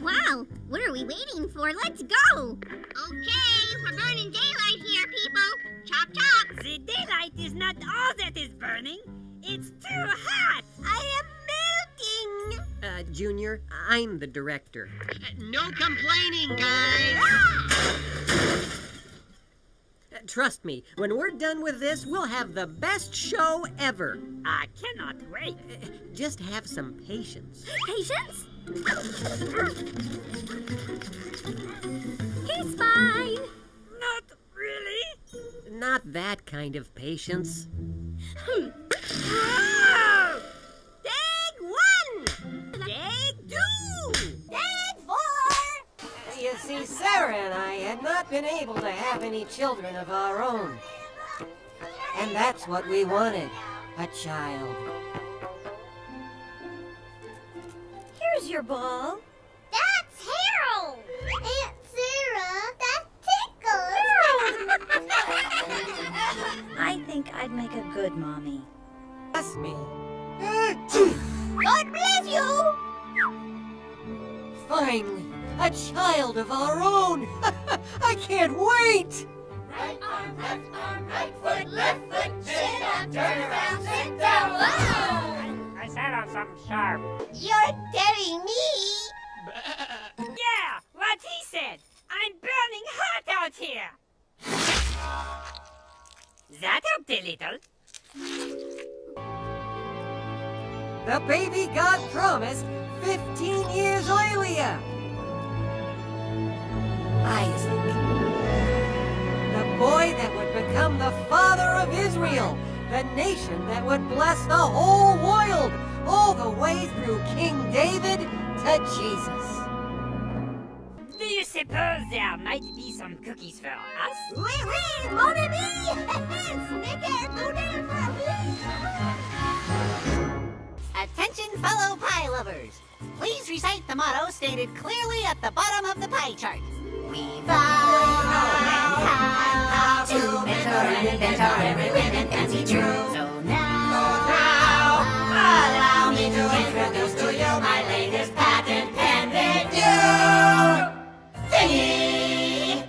Wow, what are we waiting for? Let's go! Okay, we're burning daylight here, people. Chop chop! The daylight is not all that is burning. It's too hot. I am melting! Junior, I'm the director. No complaining, guys. Trust me, when we're done with this, we'll have the best show ever. I cannot wait. Just have some patience. Patience? He's fine. Not really. Not that kind of patience. Take one! Take two! Take four! You see, Sarah and I had not been able to have any children of our own. And that's what we wanted, a child. Here's your ball. That's Harold! Aunt Sarah, that tickles! I think I'd make a good mommy. Bless me. God bless you! Finally, a child of our own! I can't wait! Right foot, left foot, chin up, turn around, sit down, wow! I sat on something sharp. You're telling me? Yeah, what he said. I'm burning hot out here. That helped a little. The baby God promised 15 years earlier. Isaac. The boy that would become the father of Israel. The nation that would bless the whole world. All the way through King David to Jesus. Do you suppose there might be some cookies for us? Oui, oui, mon ami! Snickerdoodle for me! Attention, fellow pie lovers. Please recite the motto stated clearly at the bottom of the pie chart. We vow how to mentor and inventor every win and fancy true. So now, allow me to introduce to you my latest patent pending new thingy.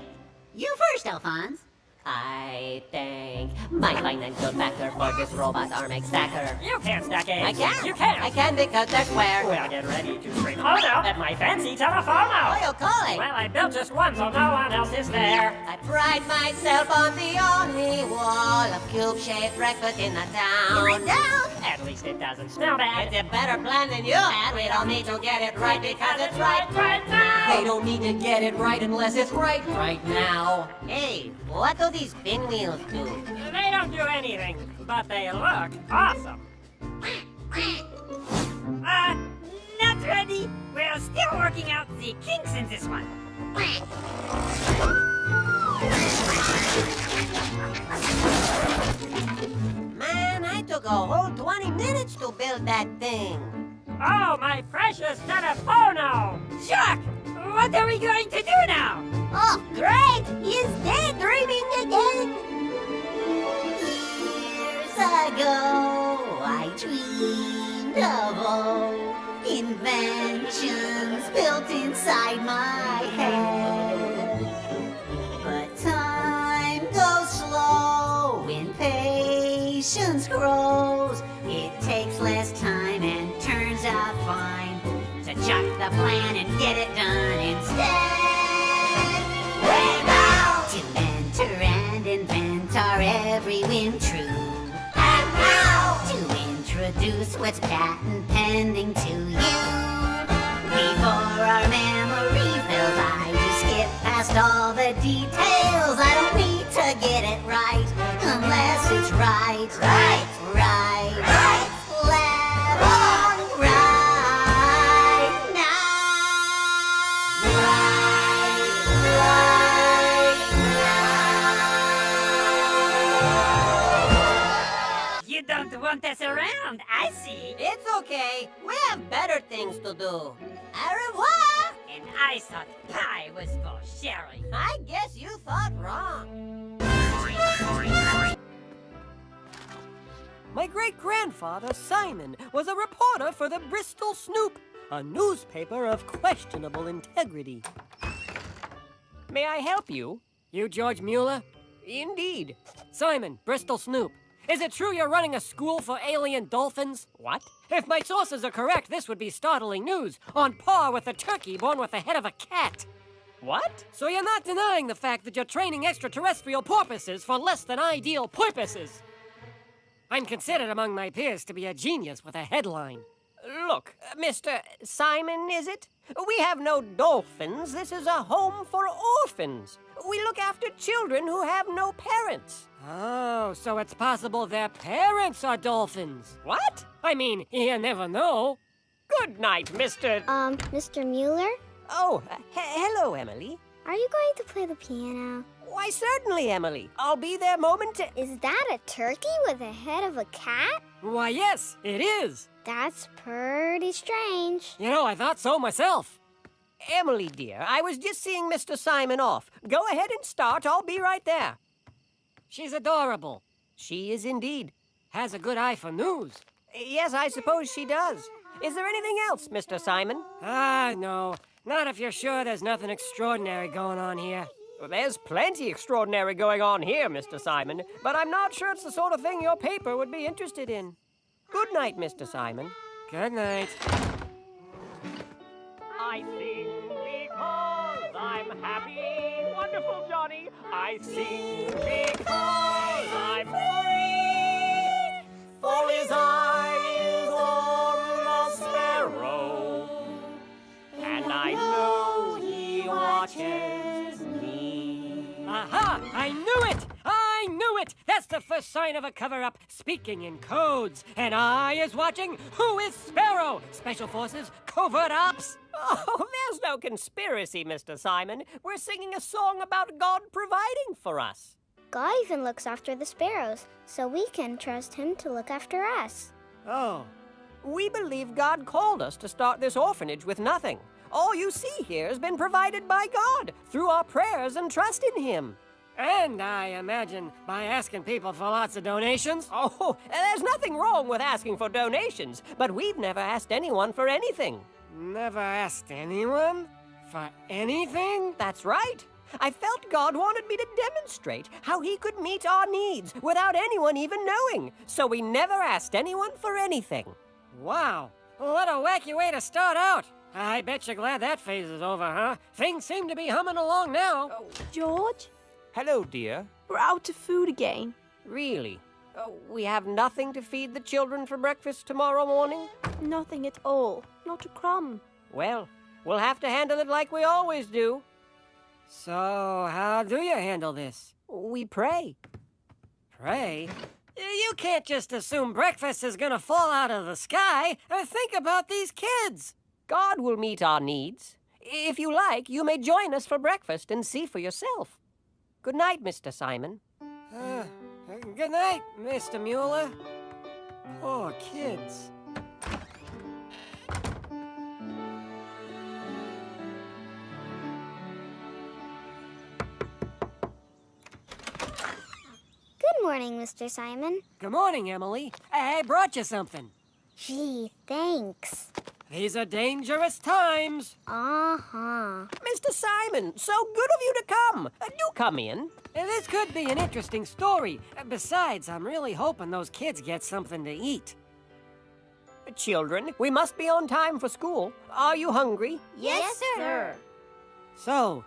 You first, Alphonse. I thank my financial backer for this robot arm stacker. You can't stack eggs. I can. You can't. I can because they're square. Well, get ready to scream hold up at my fancy telephono. What are you calling? Well, I built just one, so no one else is there. I pride myself on the only wall of cube-shaped breakfast in the town. You're down? At least it doesn't smell bad. It's a better plan than you had. We don't need to get it right because it's right now. They don't need to get it right unless it's right now. Hey, what do these pinwheels do? They don't do anything, but they look awesome. Not ready. We're still working out the kinks in this one. Man, I took a whole 20 minutes to build that thing. Oh, my precious telephono! Chuck, what are we going to do now? Oh, great! He's daydreaming again! Years ago, I dreamed of all inventions built inside my head. But time goes slow when patience grows. It takes less time and turns out fine to chuck the plan and get it done instead. Way now to enter and invent our every whim true. And now to introduce what's patent pending to you. Before our memory fills, I just skip past all the details. I don't need to get it right unless it's right. Right, right, right. Left, wrong, right now. You don't want us around, I see. It's okay. We have better things to do. Au revoir. I thought pie was for sharing. I guess you thought wrong. My great-grandfather, Simon, was a reporter for the Bristol Snoop, a newspaper of questionable integrity. May I help you? You George Muller? Indeed. Simon, Bristol Snoop. Is it true you're running a school for alien dolphins? What? If my sources are correct, this would be startling news, on par with a turkey born with the head of a cat. What? So you're not denying the fact that you're training extraterrestrial porpoises for less than ideal porpoises? I'm considered among my peers to be a genius with a headline. Look, Mr. Simon, is it? We have no dolphins. This is a home for orphans. We look after children who have no parents. Oh, so it's possible their parents are dolphins. What? I mean, you never know. Good night, Mr. Mr. Muller? Oh, hello, Emily. Are you going to play the piano? Why, certainly, Emily. I'll be there momentarily. Is that a turkey with a head of a cat? Why, yes, it is. That's pretty strange. You know, I thought so myself. Emily, dear, I was just seeing Mr. Simon off. Go ahead and start. I'll be right there. She's adorable. She is indeed. Has a good eye for news. Yes, I suppose she does. Is there anything else, Mr. Simon? No. Not if you're sure there's nothing extraordinary going on here. Well, there's plenty extraordinary going on here, Mr. Simon, but I'm not sure it's the sort of thing your paper would be interested in. Good night, Mr. Simon. Good night. I sing because I'm happy. Wonderful, Johnny. I sing because I'm free. For his eye is on the sparrow, and I know he watches me. Aha! I knew it! I knew it! That's the first sign of a cover-up, speaking in codes. An eye is watching. Who is Sparrow? Special Forces? Covert Ops? Oh, there's no conspiracy, Mr. Simon. We're singing a song about God providing for us. God even looks after the sparrows, so we can trust him to look after us. Oh. We believe God called us to start this orphanage with nothing. All you see here has been provided by God through our prayers and trust in him. And I imagine by asking people for lots of donations. Oh, there's nothing wrong with asking for donations, but we've never asked anyone for anything. Never asked anyone? For anything? That's right. I felt God wanted me to demonstrate how he could meet our needs without anyone even knowing. So we never asked anyone for anything. Wow. What a wacky way to start out. I bet you're glad that phase is over, huh? Things seem to be humming along now. George? Hello, dear. We're out of food again. Really? We have nothing to feed the children for breakfast tomorrow morning? Nothing at all. Not a crumb. Well, we'll have to handle it like we always do. So, how do you handle this? We pray. Pray? You can't just assume breakfast is gonna fall out of the sky. Think about these kids. God will meet our needs. If you like, you may join us for breakfast and see for yourself. Good night, Mr. Simon. Good night, Mr. Muller. Poor kids. Good morning, Mr. Simon. Good morning, Emily. I brought you something. Gee, thanks. These are dangerous times. Uh-huh. Mr. Simon, so good of you to come. Do come in. This could be an interesting story. Besides, I'm really hoping those kids get something to eat. Children, we must be on time for school. Are you hungry? Yes, sir. So,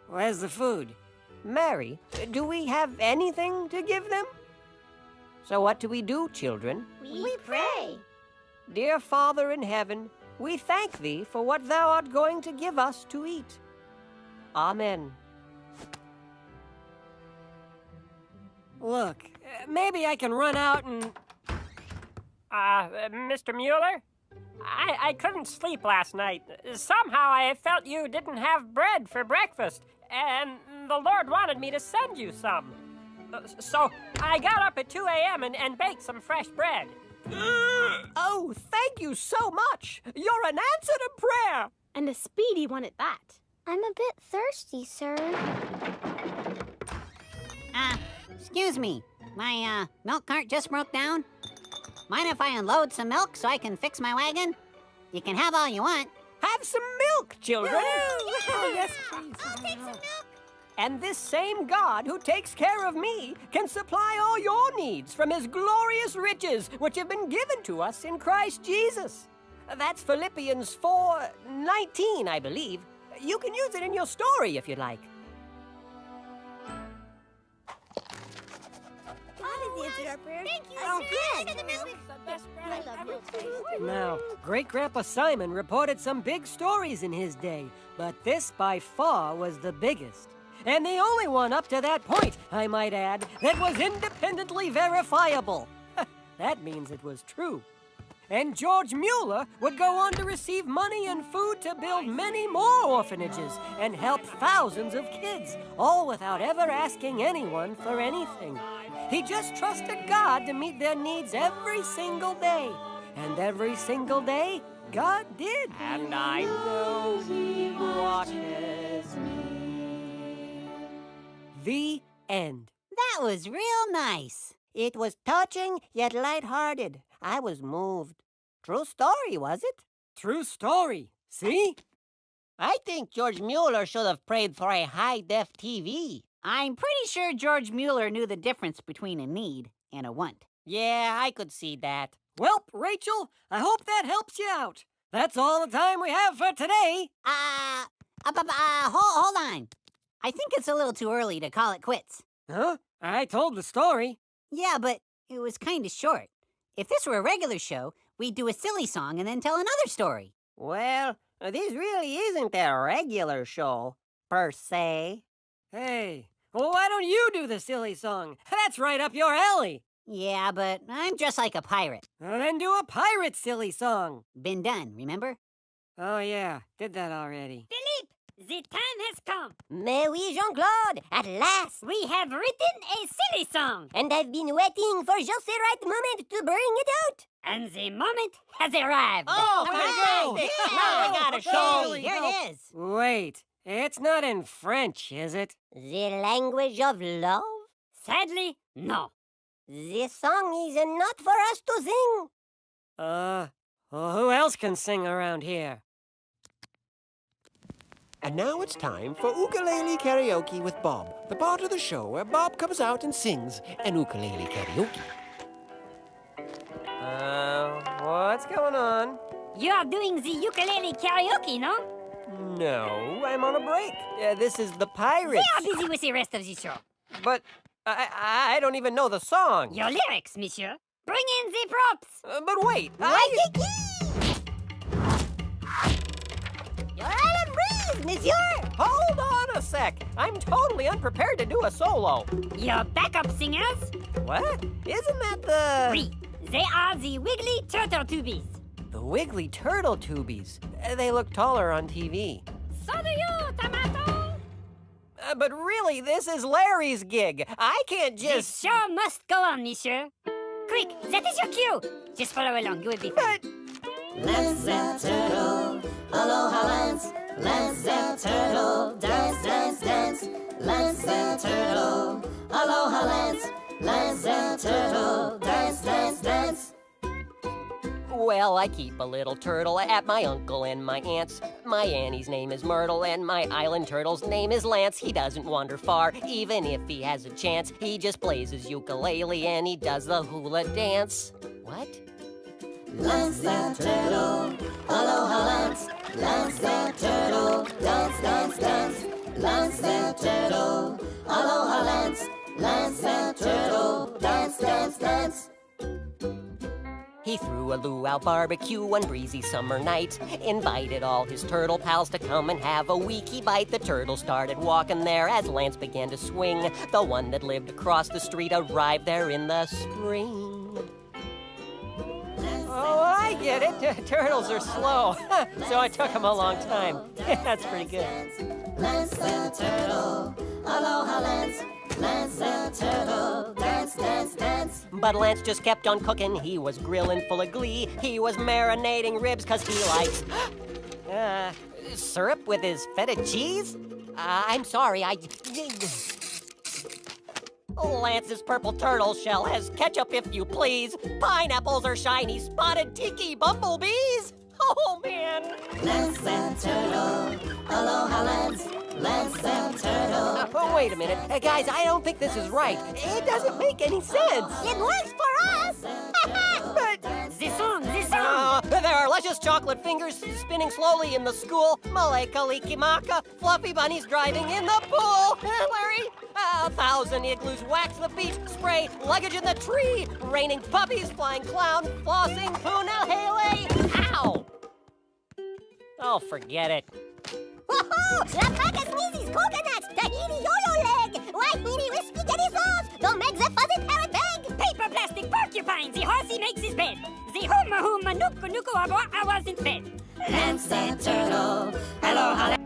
where's the food? Mary, do we have anything to give them? So what do we do, children? We pray. Dear Father in heaven, we thank thee for what thou art going to give us to eat. Amen. Look, maybe I can run out and... Mr. Muller? I couldn't sleep last night. Somehow I felt you didn't have bread for breakfast, and the Lord wanted me to send you some. So I got up at 2 a.m. and baked some fresh bread. Oh, thank you so much. You're an answer to prayer. And a speedy one at that. I'm a bit thirsty, sir. Excuse me. My, milk cart just broke down. Mind if I unload some milk so I can fix my wagon? You can have all you want. Have some milk, children. Oh, yes, please. I'll take some milk. And this same God who takes care of me can supply all your needs from his glorious riches, which have been given to us in Christ Jesus. That's Philippians 4:19, I believe. You can use it in your story if you'd like. Thank you, I love milk. Now, Great-Grandpa Simon reported some big stories in his day, but this by far was the biggest. And the only one up to that point, I might add, that was independently verifiable. That means it was true. And George Muller would go on to receive money and food to build many more orphanages and help thousands of kids, all without ever asking anyone for anything. He just trusted God to meet their needs every single day. And every single day, God did. And I know he watches me. The end. That was real nice. It was touching yet lighthearted. I was moved. True story, was it? True story. See? I think George Muller should have prayed for a high-def TV. I'm pretty sure George Muller knew the difference between a need and a want. Yeah, I could see that. Welp, Rachel, I hope that helps you out. That's all the time we have for today. Hold on. I think it's a little too early to call it quits. Huh? I told the story. Yeah, but it was kind of short. If this were a regular show, we'd do a silly song and then tell another story. Well, this really isn't a regular show, per se. Hey, well, why don't you do the silly song? That's right up your alley. Yeah, but I'm just like a pirate. Well, then do a pirate silly song. Been done, remember? Oh, yeah, did that already. Philippe, the time has come. Mais oui, Jean-Claude, at last. We have written a silly song. And I've been waiting for just the right moment to bring it out. And the moment has arrived. Oh, fantastic! Now we got a show. Here it is. Wait, it's not in French, is it? The language of love? Sadly, no. This song is not for us to sing. Well, who else can sing around here? And now it's time for Ukulele Karaoke with Bob, the part of the show where Bob comes out and sings an ukulele karaoke. What's going on? You are doing the ukulele karaoke, no? No, I'm on a break. This is the Pirates. They are busy with the rest of the show. But I don't even know the song. Your lyrics, monsieur. Bring in the props. But wait, Your island breeze, monsieur! Hold on a sec. I'm totally unprepared to do a solo. Your backup singers? What? Isn't that the... Oui, they are the Wiggly Turtle Tubies. The Wiggly Turtle Tubies. They look taller on TV. So do you, Tomato. But really, this is Larry's gig. I can't just... The show must go on, monsieur. Quick, that is your cue. Just follow along, you will be fine. Lance that turtle, aloha Lance. Lance that turtle, dance, dance, dance. Lance that turtle, aloha Lance. Lance that turtle, dance, dance, dance. Well, I keep a little turtle at my uncle and my aunt's. My Annie's name is Myrtle, and my island turtle's name is Lance. He doesn't wander far, even if he has a chance. He just plays his ukulele and he does the hula dance. What? Lance that turtle, aloha Lance. Lance that turtle, dance, dance, dance. Lance that turtle, aloha Lance. Lance that turtle, dance, dance, dance. He threw a luau barbecue one breezy summer night, invited all his turtle pals to come and have a weeky bite. The turtle started walking there as Lance began to swing. The one that lived across the street arrived there in the spring. Oh, I get it. Turtles are slow, so it took him a long time. That's pretty good. Lance that turtle, aloha Lance. Lance that turtle, dance, dance, dance. But Lance just kept on cooking. He was grilling full of glee. He was marinating ribs 'cause he likes... Syrup with his feta cheese? I'm sorry, Lance's purple turtle shell has ketchup, if you please. Pineapples are shiny, spotted tiki bumblebees. Oh, man. Lance and Turtle. Aloha, Lance. Lance and Turtle. Wait a minute. Guys, I don't think this is right. It doesn't make any sense. It works for us! But This song. there are luscious chocolate fingers spinning slowly in the school. Maleka Likimaka. Fluffy bunnies driving in the pool. Larry, 1,000 igloos wax the beach. Spray luggage in the tree. Raining puppies, flying clown, flossing punahele. Ow! Oh, forget it. Woohoo! Alpaca sneezes, coconuts, tahini yo-yo leg, wahini whiskey getty sauce, don't make the fuzzy parrot beg. Paper plastic porcupine, the horsey makes his bed. The huma nuku nuku I wasn't fed. Lance and Turtle. Aloha.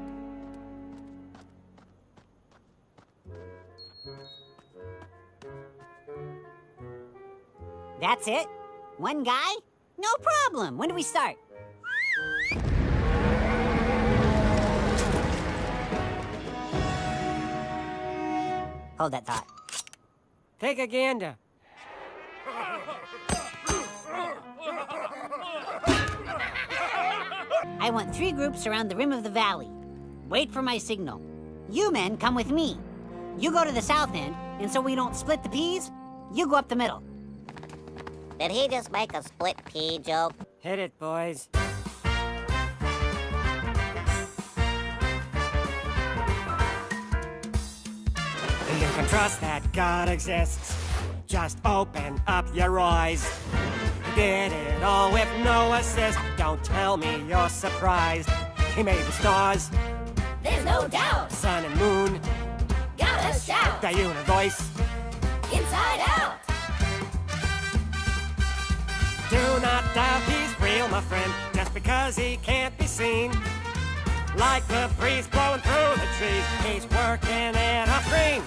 That's it? One guy? No problem. When do we start? Hold that thought. Take a gander. I want 3 groups around the rim of the valley. Wait for my signal. You men come with me. You go to the south end, and so we don't split the peas, you go up the middle. Did he just make a split pea joke? Hit it, boys. You can trust that God exists. Just open up your eyes. He did it all with no assist. Don't tell me you're surprised. He made the stars. There's no doubt. Sun and moon. Gotta shout. The universe. Inside out. Do not doubt he's real, my friend, just because he can't be seen. Like the breeze blowing through the trees, he's working in a screen.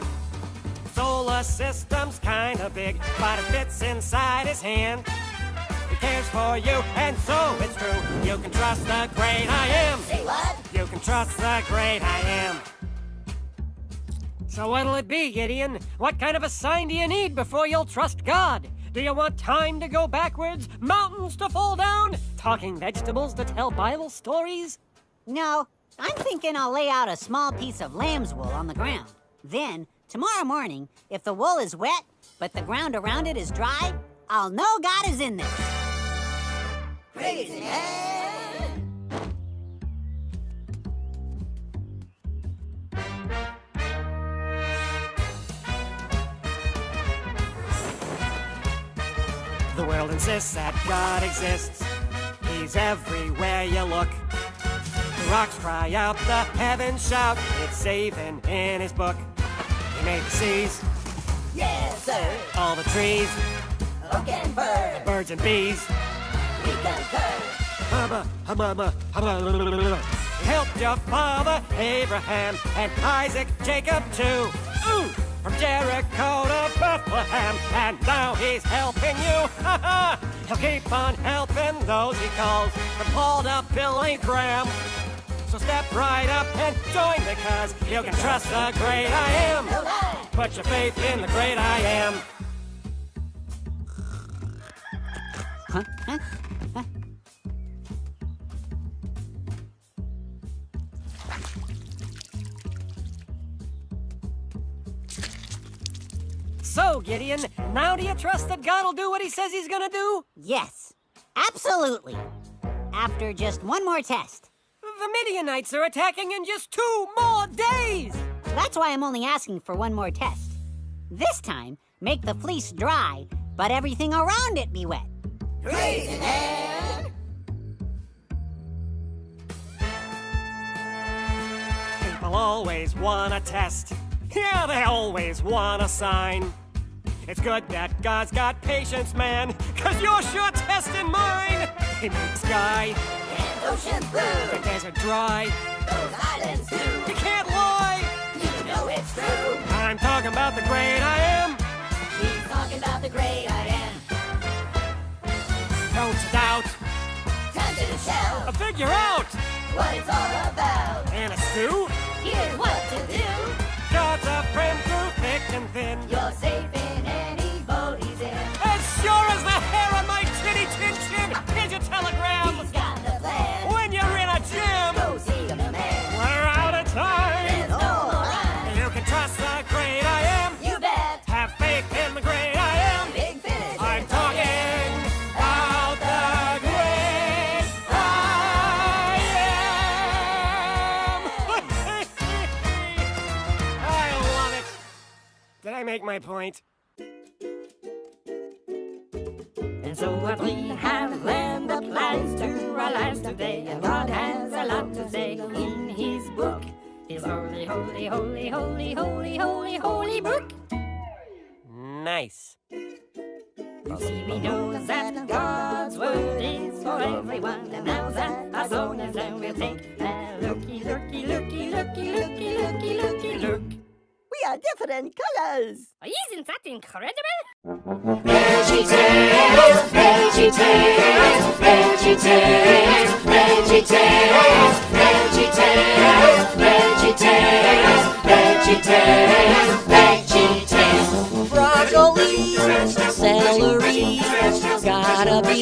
Solar system's kinda big, but it fits inside his hand. He cares for you, and so it's true. You can trust the great I am. Say what? You can trust the great I am. So what'll it be, Gideon? What kind of a sign do you need before you'll trust God? Do you want time to go backwards? Mountains to fall down? Talking vegetables to tell Bible stories? No, I'm thinking I'll lay out a small piece of lamb's wool on the ground. Then, tomorrow morning, if the wool is wet, but the ground around it is dry, I'll know God is in there. Crazy man. The world insists that God exists. He's everywhere you look. The rocks cry out, the heavens shout. It's saving in his book. He made the seas. Yes, sir. All the trees. Oak and bird. Birds and bees. We concur. He helped your father Abraham and Isaac, Jacob too. Ooh, from Jericho to Bethlehem, and now he's helping you. He'll keep on helping those he calls, from Paul to Billy Graham. So step right up and join, because you can trust the great I am. Put your faith in the great I am. Huh? So, Gideon, now do you trust that God will do what he says he's gonna do? Yes, absolutely. After just one more test. The Midianites are attacking in just 2 more days! That's why I'm only asking for one more test. This time, make the fleece dry, but everything around it be wet. Crazy man. People always want a test. Yeah, they always want a sign. It's good that God's got patience, man, 'cause you're sure testing mine. He made the sky. And ocean blue. The desert dry. Those islands too. You can't lie. You know it's true. I'm talking about the great I am. He's talking about the great I am. Don't doubt. Time to shout. Figure out what it's all about. Stu. Here's what to do. God's a friend through thick and thin. You're safe in any boat he's in. As sure as the hair on my chinny chin chin, here's your telegram. He's got the plan. When you're in a gym, Go see the man. we're out of time. There's no more rhyme. You can trust the great I am. You bet. Have faith in the great I am. Big finish. I'm talking about the great I am. I love it. Did I make my point? And so we have land that lies to our lives today, and God has a lot to say in His book, His holy, holy, holy, holy, holy, holy, holy book. Nice. You see, we know that God's word is for everyone, and now that our song is done, we'll take a looky, looky, looky, looky, looky, looky, looky, look. We are different colors. Isn't that incredible? VeggieTales, VeggieTales, VeggieTales, VeggieTales, VeggieTales, VeggieTales, VeggieTales, VeggieTales. Broccoli, celery, gotta be